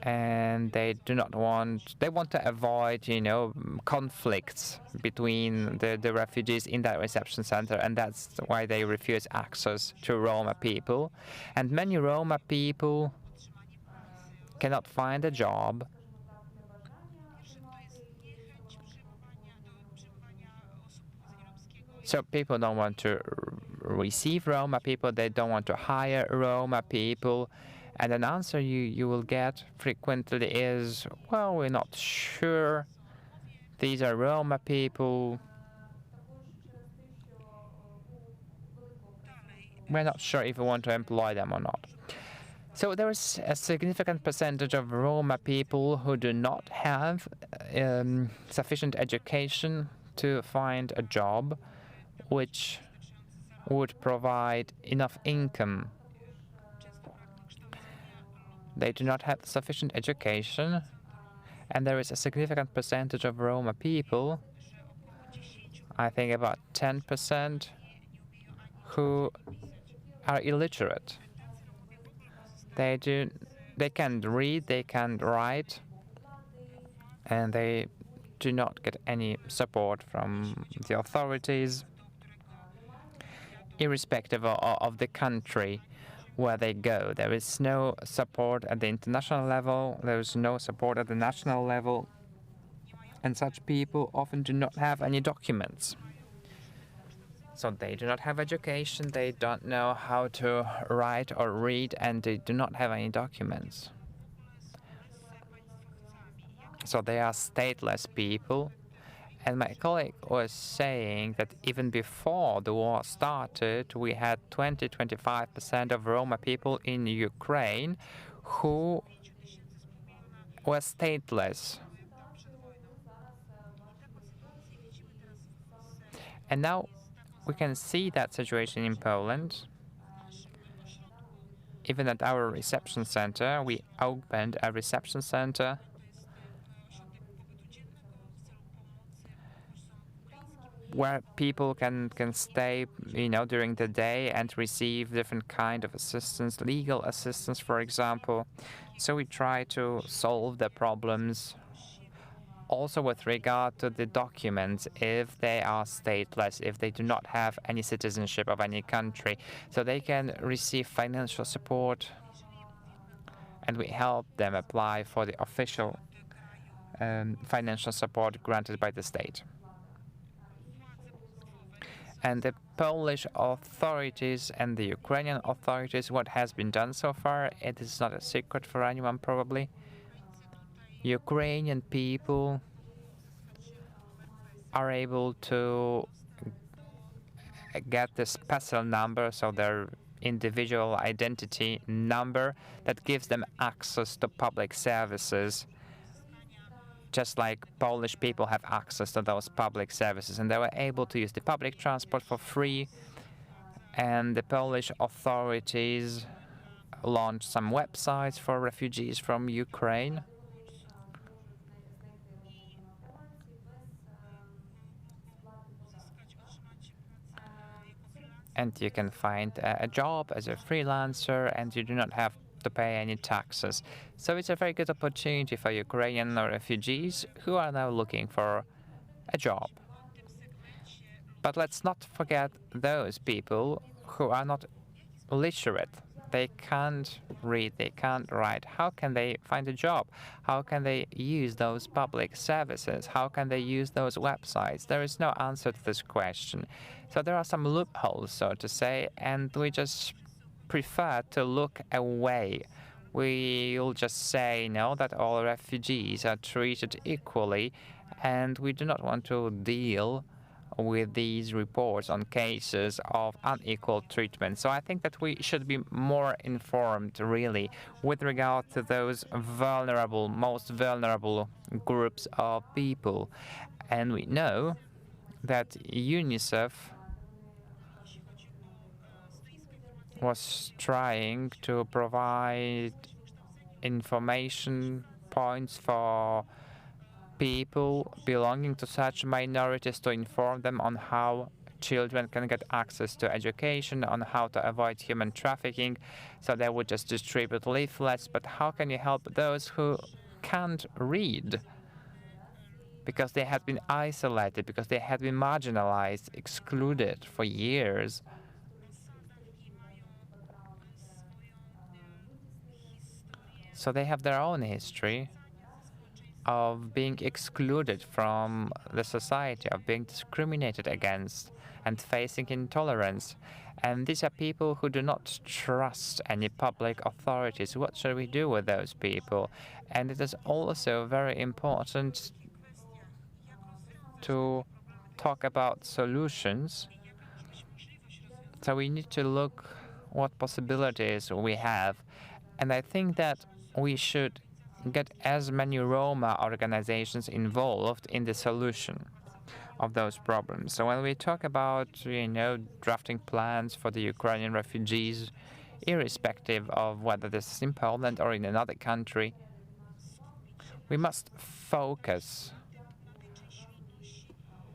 And they want to avoid, conflicts between the refugees in that reception center, and that's why they refuse access to Roma people. And many Roma people cannot find a job. So people don't want to receive Roma people, they don't want to hire Roma people. And an answer you will get frequently is, well, we're not sure. These are Roma people. We're not sure if we want to employ them or not. So there is a significant percentage of Roma people who do not have sufficient education to find a job which would provide enough income. They do not have sufficient education, and there is a significant percentage of Roma people, I think about 10%, who are illiterate. They can't read, they can't write, and they do not get any support from the authorities, irrespective of the country where they go. There is no support at the international level, there is no support at the national level, and such people often do not have any documents. So they do not have education, they don't know how to write or read, and they do not have any documents. So they are stateless people, And my colleague was saying that even before the war started, we had 20-25% of Roma people in Ukraine who were stateless. And now we can see that situation in Poland. Even at our reception center, we opened a reception center where people can stay, during the day and receive different kind of assistance, legal assistance, for example. So we try to solve the problems also with regard to the documents if they are stateless, if they do not have any citizenship of any country. So they can receive financial support, and we help them apply for the official financial support granted by the state. And the Polish authorities and the Ukrainian authorities, what has been done so far, it is not a secret for anyone probably. Ukrainian people are able to get the special number, so their individual identity number that gives them access to public services, just like Polish people have access to those public services. And they were able to use the public transport for free. And the Polish authorities launched some websites for refugees from Ukraine. And you can find a job as a freelancer, and you do not have to pay any taxes. So it's a very good opportunity for Ukrainian refugees who are now looking for a job. But let's not forget those people who are not literate. They can't read, they can't write. How can they find a job? How can they use those public services? How can they use those websites? There is no answer to this question. So there are some loopholes, so to say, and we just prefer to look away. We'll just say, no, that all refugees are treated equally, and we do not want to deal with these reports on cases of unequal treatment. So I think that we should be more informed, really, with regard to those vulnerable, most vulnerable groups of people. And we know that UNICEF was trying to provide information points for people belonging to such minorities, to inform them on how children can get access to education, on how to avoid human trafficking. So they would just distribute leaflets. But how can you help those who can't read? Because they had been isolated, because they had been marginalized, excluded for years. So they have their own history of being excluded from the society, of being discriminated against and facing intolerance. And these are people who do not trust any public authorities. What should we do with those people? And it is also very important to talk about solutions. So we need to look what possibilities we have. And I think that we should get as many Roma organizations involved in the solution of those problems. So when we talk about, drafting plans for the Ukrainian refugees, irrespective of whether this is in Poland or in another country, we must focus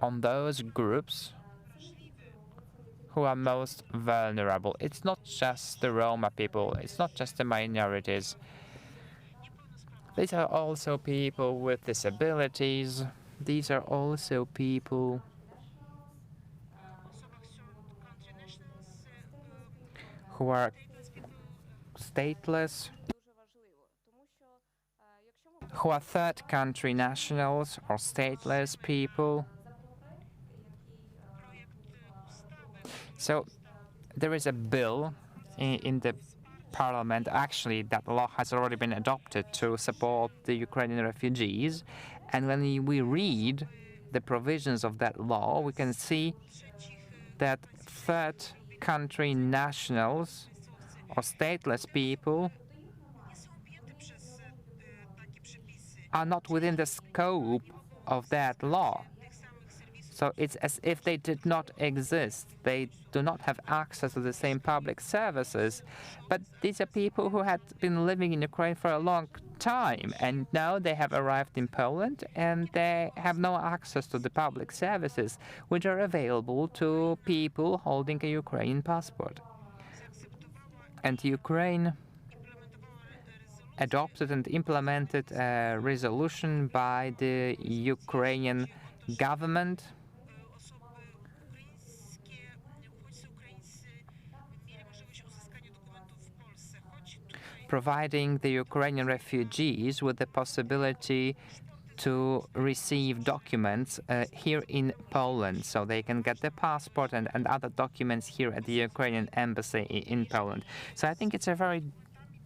on those groups who are most vulnerable. It's not just the Roma people, it's not just the minorities. These are also people with disabilities. These are also people who are stateless, who are third country nationals or stateless people. So there is a bill in the parliament. Actually, that law has already been adopted to support the Ukrainian refugees. And when we read the provisions of that law, we can see that third country nationals or stateless people are not within the scope of that law. So it's as if they did not exist. They do not have access to the same public services. But these are people who had been living in Ukraine for a long time, and now they have arrived in Poland, and they have no access to the public services, which are available to people holding a Ukrainian passport. And Ukraine adopted and implemented a resolution by the Ukrainian government providing the Ukrainian refugees with the possibility to receive documents here in Poland, so they can get the passport and other documents here at the Ukrainian embassy in Poland. So I think it's a very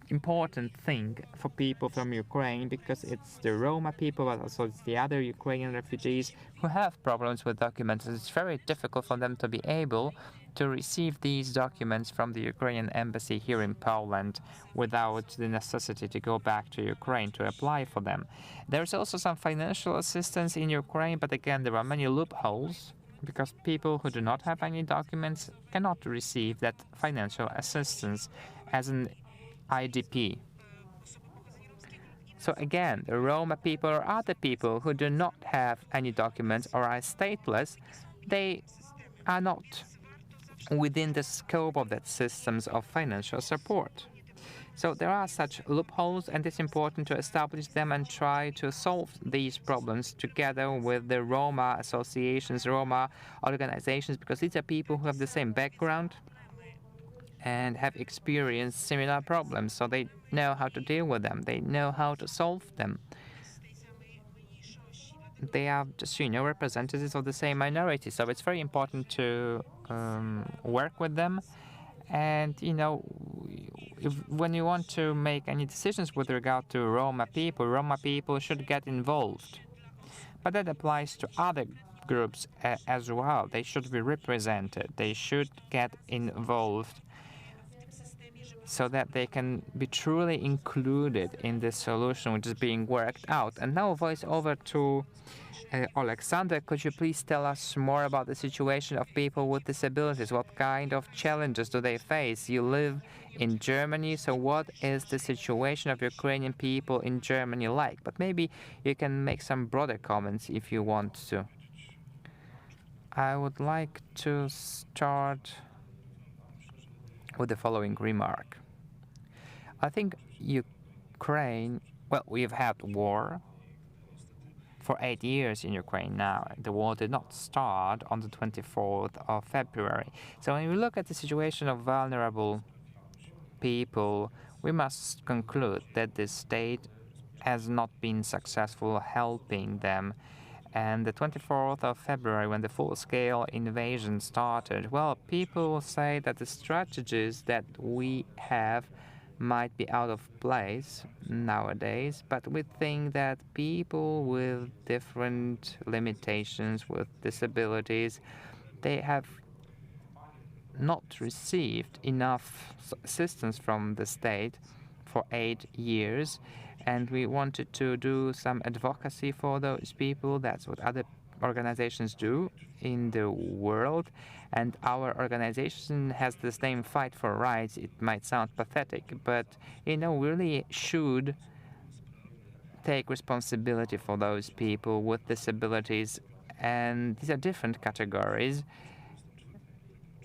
important thing for people from Ukraine, because it's the Roma people, but also it's the other Ukrainian refugees who have problems with documents. It's very difficult for them to be able to receive these documents from the Ukrainian embassy here in Poland without the necessity to go back to Ukraine to apply for them. There's also some financial assistance in Ukraine, but again, there are many loopholes because people who do not have any documents cannot receive that financial assistance as an IDP. So again, the Roma people or other people who do not have any documents or are stateless, they are not within the scope of that systems of financial support. So there are such loopholes, and it's important to establish them and try to solve these problems together with the Roma associations, Roma organizations, because these are people who have the same background and have experienced similar problems, so they know how to deal with them, they know how to solve them. They are just, representatives of the same minority, so it's very important to work with them. And, when you want to make any decisions with regard to Roma people should get involved. But that applies to other groups as well. They should be represented. They should get involved so that they can be truly included in the solution which is being worked out. And now voice over to Alexander. Could you please tell us more about the situation of people with disabilities? What kind of challenges do they face? You live in Germany, so what is the situation of Ukrainian people in Germany like? But maybe you can make some broader comments if you want to. I would like to start with the following remark. I think Ukraine, well, we've had war for 8 years in Ukraine now. The war did not start on the 24th of February. So when we look at the situation of vulnerable people, we must conclude that the state has not been successful helping them. And the 24th of February, when the full-scale invasion started, well, people say that the strategies that we have might be out of place nowadays, but we think that people with different limitations, with disabilities, they have not received enough assistance from the state for 8 years, and we wanted to do some advocacy for those people. That's what other organizations do in the world, and our organization has the same fight for rights. It might sound pathetic, but we really should take responsibility for those people with disabilities, and these are different categories,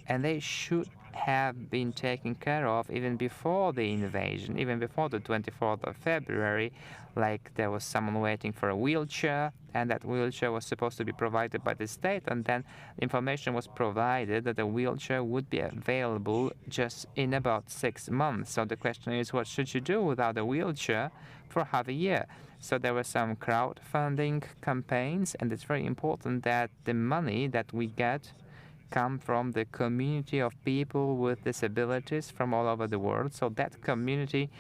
and they should have been taken care of even before the invasion, even before the 24th of February. Like, there was someone waiting for a wheelchair, and that wheelchair was supposed to be provided by the state, and then information was provided that the wheelchair would be available just in about 6 months. So the question is, what should you do without a wheelchair for half a year? So there were some crowdfunding campaigns, and it's very important that the money that we get come from the community of people with disabilities from all over the world. So that community,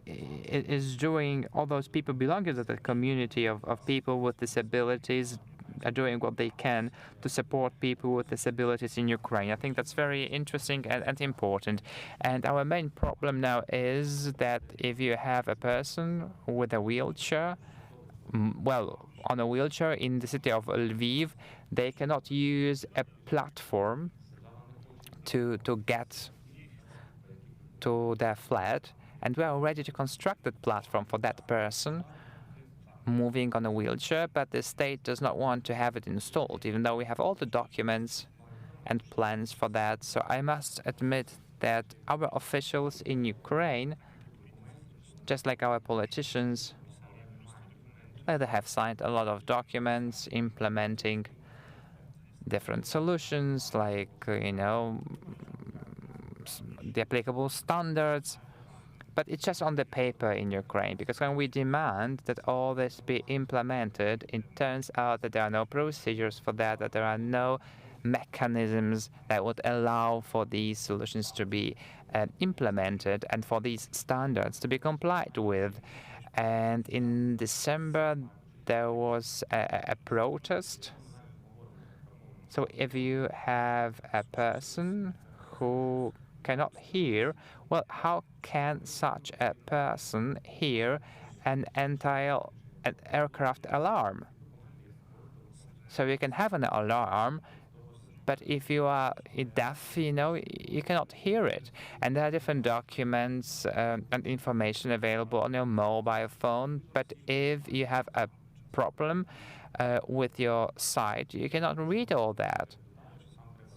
is doing, all those people belonging to the community of people with disabilities are doing what they can to support people with disabilities in Ukraine. I think that's very interesting and important. And our main problem now is that if you have a person with a wheelchair, well, on a wheelchair in the city of Lviv, they cannot use a platform to get to their flat, and we are ready to construct that platform for that person moving on a wheelchair, but the state does not want to have it installed, even though we have all the documents and plans for that. So I must admit that our officials in Ukraine, just like our politicians, they have signed a lot of documents implementing different solutions, like, the applicable standards. But it's just on the paper in Ukraine, because when we demand that all this be implemented, it turns out that there are no procedures for that, that there are no mechanisms that would allow for these solutions to be implemented and for these standards to be complied with. And in December, there was a protest. So if you have a person who cannot hear, well, how can such a person hear an aircraft alarm? So you can have an alarm, but if you are deaf, you cannot hear it. And there are different documents and information available on your mobile phone, but if you have a problem with your sight, you cannot read all that.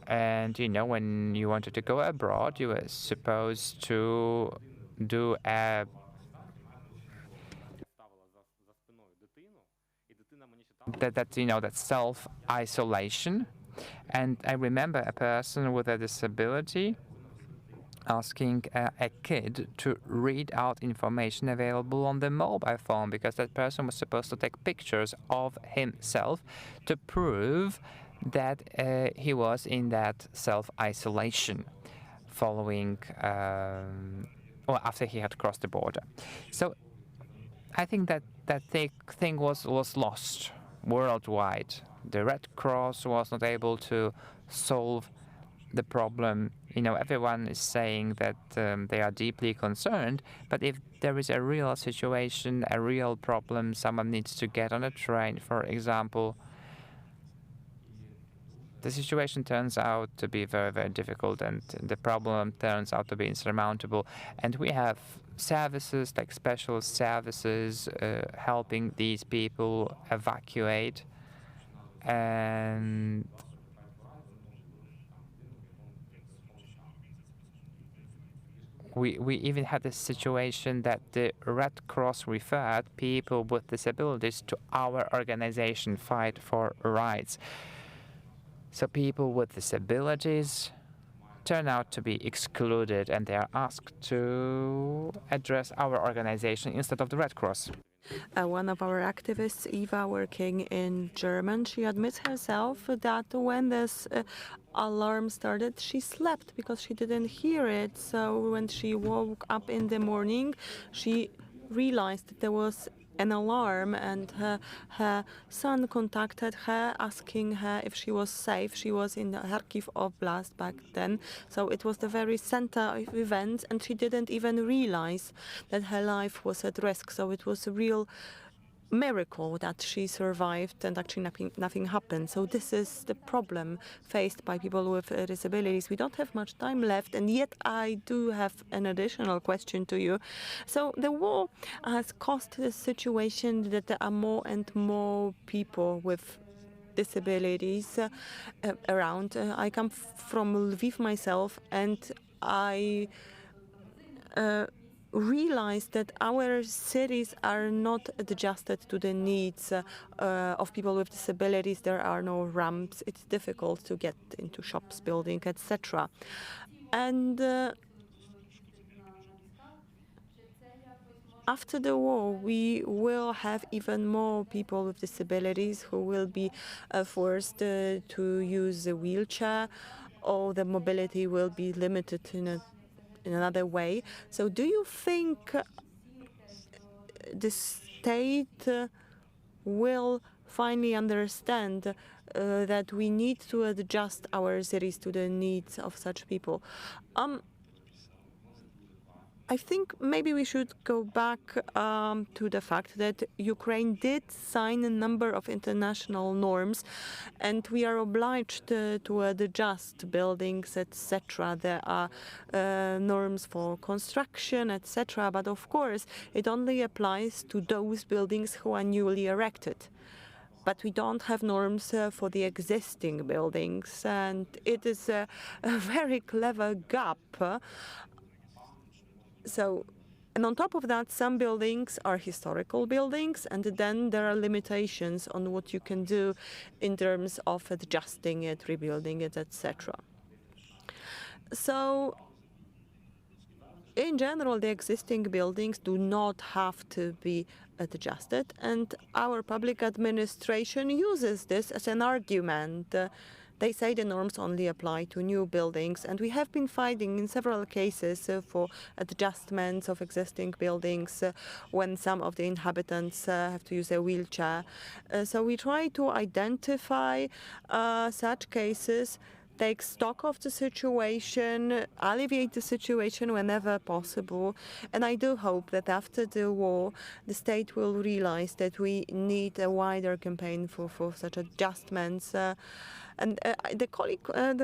And, when you wanted to go abroad, you were supposed to do that self-isolation. And I remember a person with a disability asking a kid to read out information available on the mobile phone, because that person was supposed to take pictures of himself to prove that he was in that self-isolation following or after he had crossed the border. So I think that thing was lost worldwide. The Red Cross was not able to solve the problem. Everyone is saying that they are deeply concerned, but if there is a real situation, a real problem, someone needs to get on a train, for example, the situation turns out to be very, very difficult, and the problem turns out to be insurmountable. And we have services, like special services, helping these people evacuate. And we even had a situation that the Red Cross referred people with disabilities to our organization, Fight for Rights. So people with disabilities turn out to be excluded, and they are asked to address our organization instead of the Red Cross. One of our activists, Eva, working in German, she admits herself that when this alarm started, she slept because she didn't hear it. So when she woke up in the morning, she realized that there was an alarm, and her son contacted her, asking her if she was safe. She was in the Kharkiv Oblast back then, so it was the very center of events, and she didn't even realize that her life was at risk. So it was a real miracle that she survived and actually nothing happened. So this is the problem faced by people with disabilities. We don't have much time left, and yet I do have an additional question to you. So the war has caused the situation that there are more and more people with disabilities around. I come from Lviv myself, and I realize that our cities are not adjusted to the needs of people with disabilities. There are no ramps. It's difficult to get into shops, building, etc. And after the war, we will have even more people with disabilities who will be forced to use a wheelchair, or the mobility will be limited in another way. So do you think the state will finally understand that we need to adjust our cities to the needs of such people. I think maybe we should go back to the fact that Ukraine did sign a number of international norms, and we are obliged to adjust buildings, etc. There are norms for construction, etc. But of course, it only applies to those buildings who are newly erected. But we don't have norms for the existing buildings, and it is a very clever gap. And on top of that, some buildings are historical buildings, and then there are limitations on what you can do in terms of adjusting it, rebuilding it, etc. So, in general, the existing buildings do not have to be adjusted, and our public administration uses this as an argument. They say the norms only apply to new buildings, and we have been fighting in several cases for adjustments of existing buildings when some of the inhabitants have to use a wheelchair. So we try to identify such cases, take stock of the situation, alleviate the situation whenever possible. And I do hope that after the war, the state will realize that we need a wider campaign for such adjustments. And the colleague, the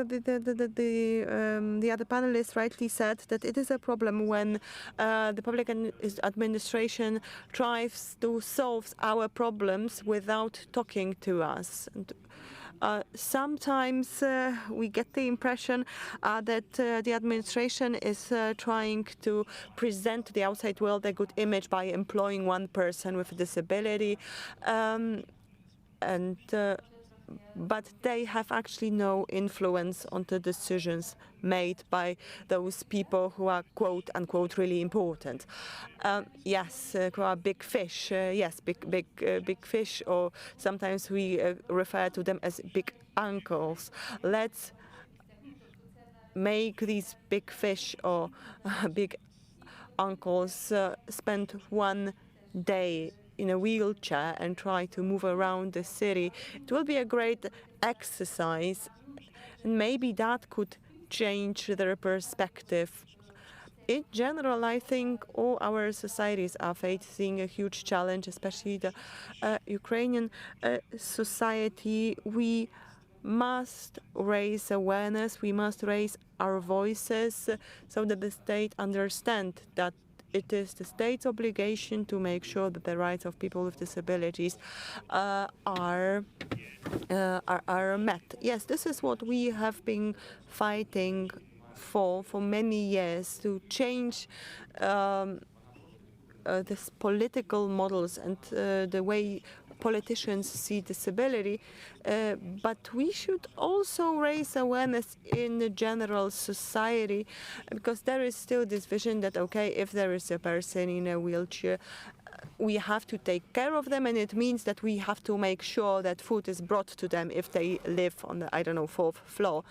other panelists rightly said that it is a problem when the public administration tries to solve our problems without talking to us. And, sometimes we get the impression that the administration is trying to present to the outside world a good image by employing one person with a disability, but they have actually no influence on the decisions made by those people who are quote unquote really important. Yes, who are big fish. Yes, big fish, or sometimes we refer to them as big uncles. Let's make these big fish or big uncles spend one day in a wheelchair and try to move around the city. It will be a great exercise, and maybe that could change their perspective. In general, I think all our societies are facing a huge challenge, especially the Ukrainian society. We must raise awareness, we must raise our voices so that the state understands that it is the state's obligation to make sure that the rights of people with disabilities are met. Yes, this is what we have been fighting for many years, to change this political models and the way politicians see disability, but we should also raise awareness in the general society, because there is still this vision that, okay, if there is a person in a wheelchair, we have to take care of them, and it means that we have to make sure that food is brought to them if they live on the, I don't know, 4th floor.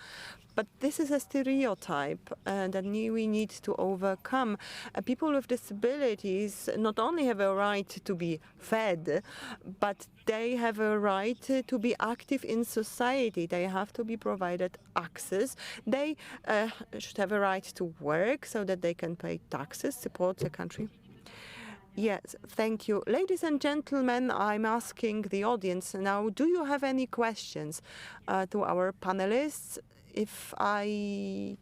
But this is a stereotype that we need to overcome. People with disabilities not only have a right to be fed, but they have a right to be active in society. They have to be provided access. They should have a right to work so that they can pay taxes, support the country. Yes, thank you. Ladies and gentlemen, I'm asking the audience now, do you have any questions to our panelists? If I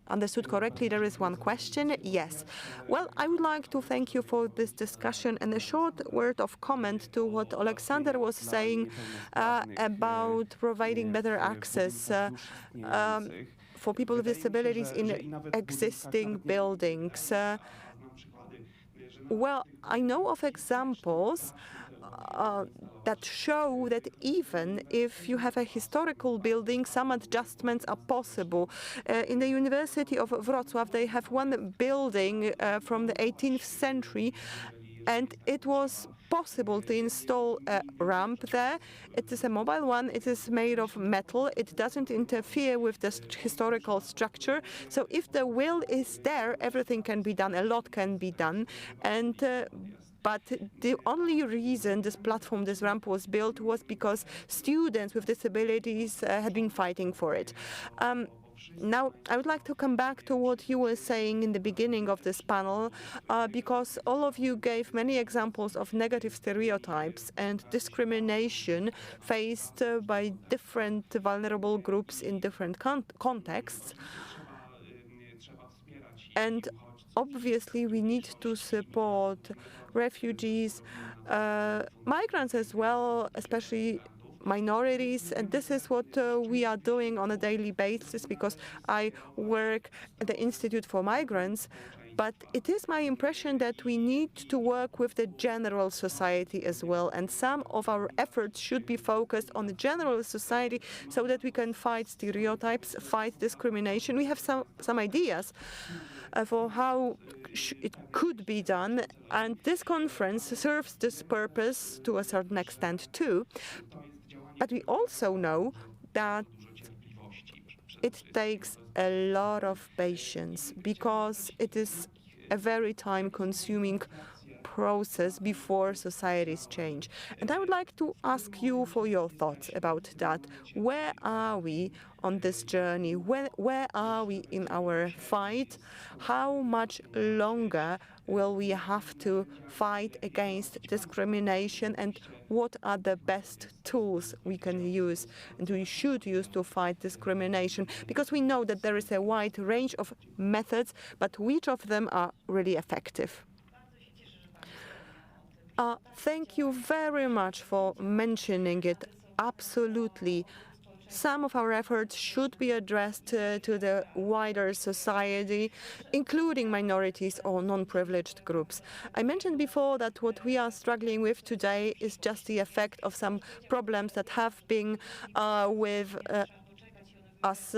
understood correctly, there is one question. Yes. Well, I would like to thank you for this discussion, and a short word of comment to what Alexander was saying about providing better access for people with disabilities in existing buildings. Well, I know of examples that show that even if you have a historical building, some adjustments are possible. In the University of Wrocław, they have one building from the 18th century, and it was possible to install a ramp there. It is a mobile one. It is made of metal. It doesn't interfere with the historical structure. So if the will is there, everything can be done. A lot can be done. And but the only reason this platform, this ramp was built was because students with disabilities had been fighting for it. Now, I would like to come back to what you were saying in the beginning of this panel, because all of you gave many examples of negative stereotypes and discrimination faced by different vulnerable groups in different contexts. And obviously, we need to support refugees, migrants as well, especially minorities, and this is what we are doing on a daily basis, because I work at the Institute for Migrants. But it is my impression that we need to work with the general society as well, and some of our efforts should be focused on the general society so that we can fight stereotypes, fight discrimination. We have some ideas for how it could be done, and this conference serves this purpose to a certain extent too. But we also know that it takes a lot of patience, because it is a very time-consuming process before societies change. And I would like to ask you for your thoughts about that. Where are we on this journey? Where are we in our fight? How much longer will we have to fight against discrimination, and what are the best tools we can use and we should use to fight discrimination? Because we know that there is a wide range of methods, but which of them are really effective? Thank you very much for mentioning it. Absolutely. Some of our efforts should be addressed to the wider society, including minorities or non-privileged groups. I mentioned before that what we are struggling with today is just the effect of some problems that have been with us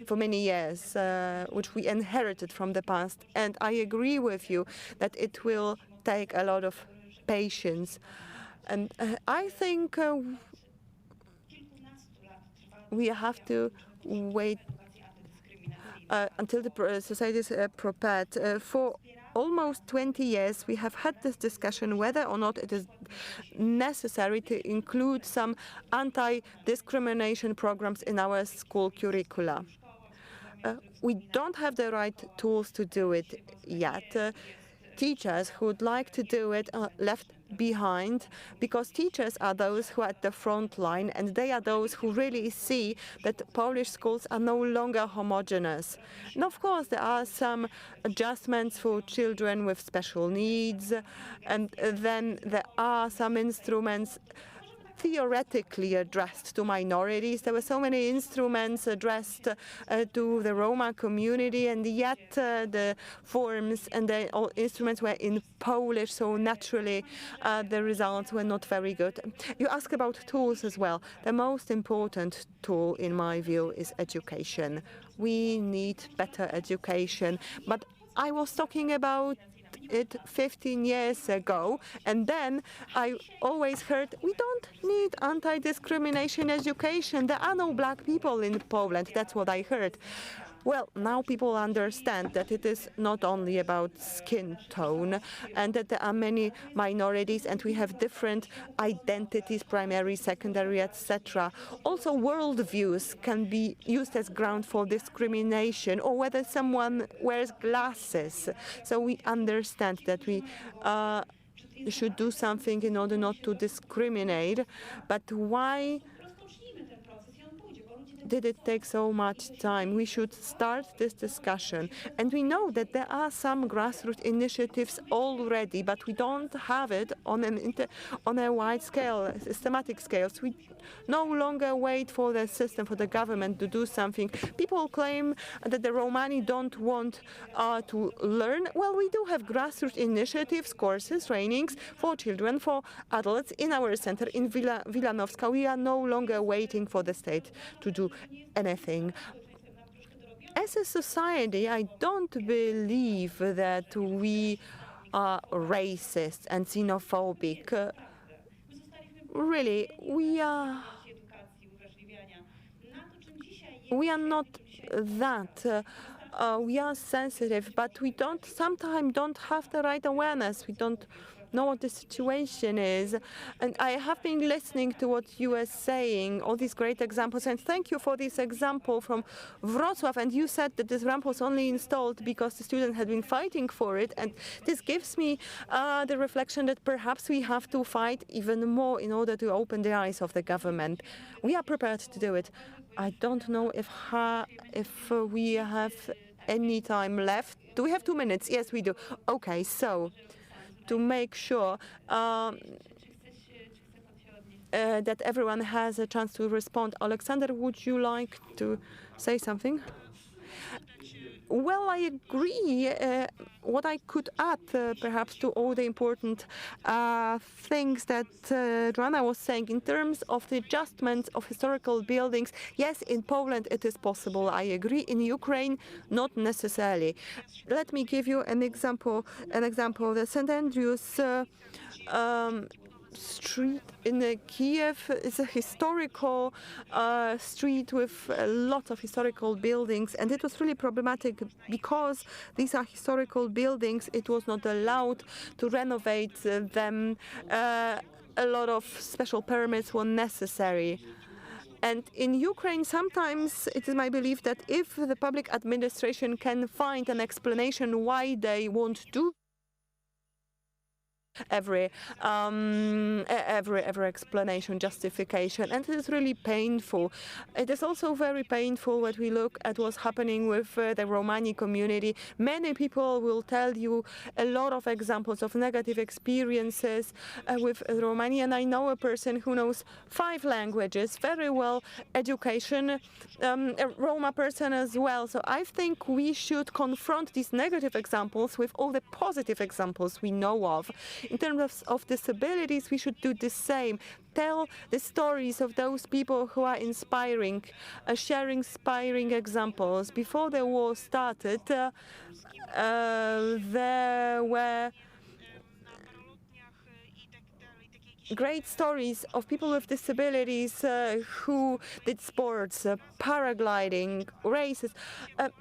for many years, which we inherited from the past. And I agree with you that it will take a lot of patience. And I think we have to wait until the society is prepared. For almost 20 years, we have had this discussion whether or not it is necessary to include some anti-discrimination programs in our school curricula. We don't have the right tools to do it yet. Teachers who would like to do it are left behind, because teachers are those who are at the front line, and they are those who really see that Polish schools are no longer homogeneous. And of course, there are some adjustments for children with special needs, and then there are some instruments theoretically addressed to minorities. There were so many instruments addressed to the Roma community, and yet the forms and the instruments were in Polish, so naturally the results were not very good. You ask about tools as well. The most important tool, in my view, is education. We need better education, but I was talking about it 15 years ago, and then I always heard we don't need anti-discrimination education. There are no black people in Poland. That's what I heard. Well, now people understand that it is not only about skin tone, and that there are many minorities and we have different identities, primary, secondary, etc. Also, worldviews can be used as ground for discrimination, or whether someone wears glasses. So we understand that we should do something in order not to discriminate. But why did it take so much time? We should start this discussion. And we know that there are some grassroots initiatives already, but we don't have it on a wide scale, systematic scale. So we no longer wait for the system, for the government to do something. People claim that the Romani don't want to learn. Well, we do have grassroots initiatives, courses, trainings for children, for adults in our center in Wilanowska. We are no longer waiting for the state to do anything. As a society, I don't believe that we racist and xenophobic. Really, we are not that. We are sensitive, but we sometimes don't have the right awareness. We don't know what the situation is. And I have been listening to what you were saying, all these great examples, and thank you for this example from Wrocław. And you said that this ramp was only installed because the students had been fighting for it. And this gives me the reflection that perhaps we have to fight even more in order to open the eyes of the government. We are prepared to do it. I don't know if we have any time left. Do we have 2 minutes? Yes, we do. Okay, so to make sure that everyone has a chance to respond. Alexander, would you like to say something? Well, I agree. What I could add, perhaps, to all the important things that Joanna was saying in terms of the adjustments of historical buildings. Yes, in Poland it is possible. I agree. In Ukraine, not necessarily. Let me give you an example. The St. Andrew's street in Kiev is a historical street with a lot of historical buildings, and it was really problematic because these are historical buildings. It was not allowed to renovate them. A lot of special permits were necessary. And in Ukraine, sometimes it is my belief that if the public administration can find an explanation why they won't do every explanation, justification, and it is really painful. It is also very painful when we look at what's happening with the Romani community. Many people will tell you a lot of examples of negative experiences with Romani, and I know a person who knows 5 languages, very well education, a Roma person as well. So I think we should confront these negative examples with all the positive examples we know of. In terms of disabilities, we should do the same. Tell the stories of those people who are inspiring, sharing inspiring examples. Before the war started, there were great stories of people with disabilities who did sports, paragliding, races.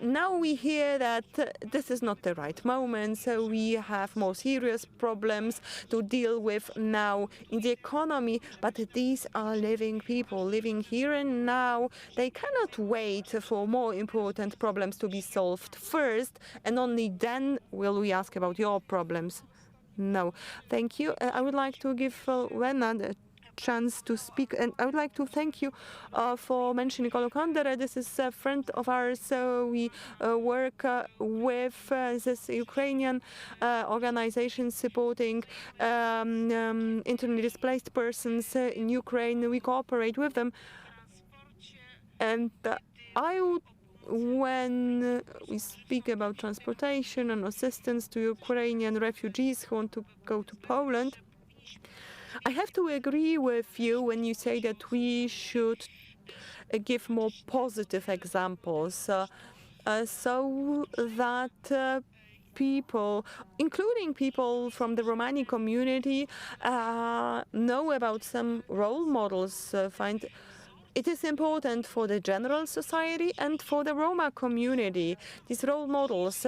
Now we hear that this is not the right moment, so we have more serious problems to deal with now in the economy, but these are living people, living here and now. They cannot wait for more important problems to be solved first, and only then will we ask about your problems. No, thank you. I would like to give Lena the chance to speak, and I would like to thank you for mentioning Olokandere. This is a friend of ours. We work with this Ukrainian organization supporting internally displaced persons in Ukraine. We cooperate with them, and when we speak about transportation and assistance to Ukrainian refugees who want to go to Poland, I have to agree with you when you say that we should give more positive examples so that people, including people from the Romani community, know about some role models, it is important for the general society and for the Roma community, these role models,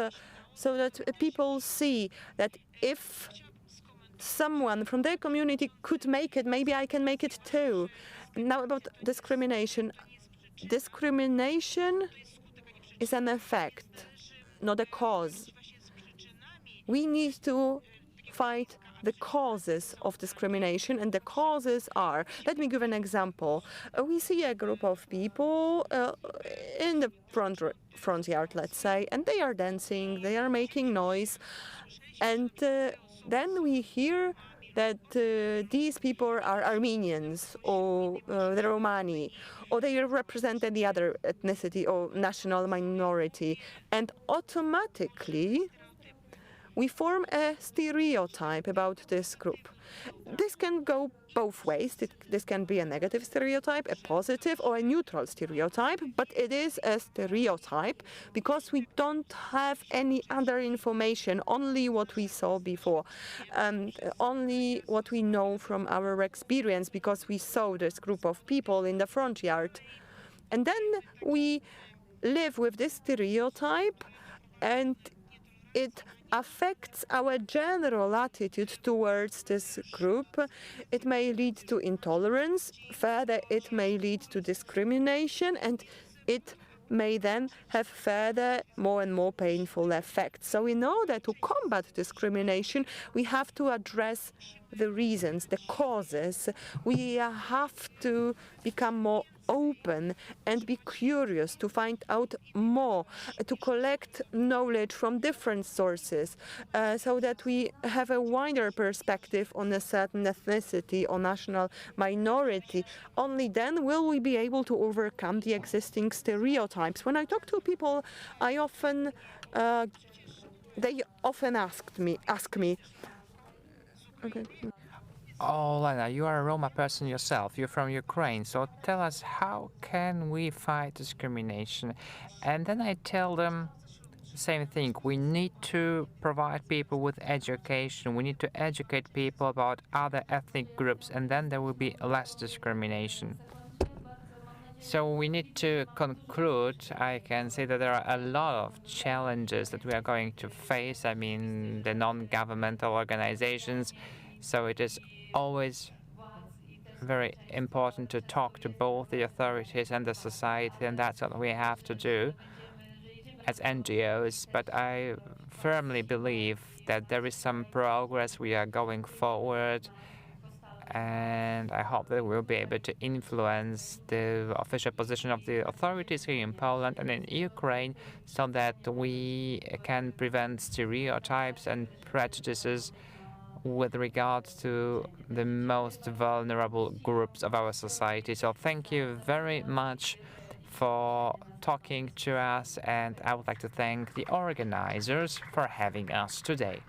so that people see that if someone from their community could make it, maybe I can make it too. Now about discrimination. Discrimination is an effect, not a cause. We need to fight the causes of discrimination, and the causes are, let me give an example. We see a group of people in the front yard, let's say, and they are dancing, they are making noise, and then we hear that these people are Armenians or the Romani, or they represent any other ethnicity or national minority, and automatically we form a stereotype about this group. This can go both ways. This can be a negative stereotype, a positive or a neutral stereotype, but it is a stereotype because we don't have any other information, only what we saw before, only what we know from our experience because we saw this group of people in the front yard. And then we live with this stereotype, and it affects our general attitude towards this group. It may lead to intolerance. Further, it may lead to discrimination, and it may then have further more and more painful effects. So in order to combat discrimination, we have to address the reasons, the causes. We have to become more open and be curious to find out more, to collect knowledge from different sources, so that we have a wider perspective on a certain ethnicity or national minority. Only then will we be able to overcome the existing stereotypes. When I talk to people, they often ask me, okay. Oh, Lena, you are a Roma person yourself. You're from Ukraine. So tell us, how can we fight discrimination? And then I tell them the same thing. We need to provide people with education. We need to educate people about other ethnic groups, and then there will be less discrimination. So we need to conclude. I can say that there are a lot of challenges that we are going to face. I mean, the non-governmental organizations. So it is always very important to talk to both the authorities and the society, and that's what we have to do as NGOs. But I firmly believe that there is some progress. We are going forward, and I hope that we'll be able to influence the official position of the authorities here in Poland and in Ukraine so that we can prevent stereotypes and prejudices with regard to the most vulnerable groups of our society. So thank you very much for talking to us, and I would like to thank the organizers for having us today.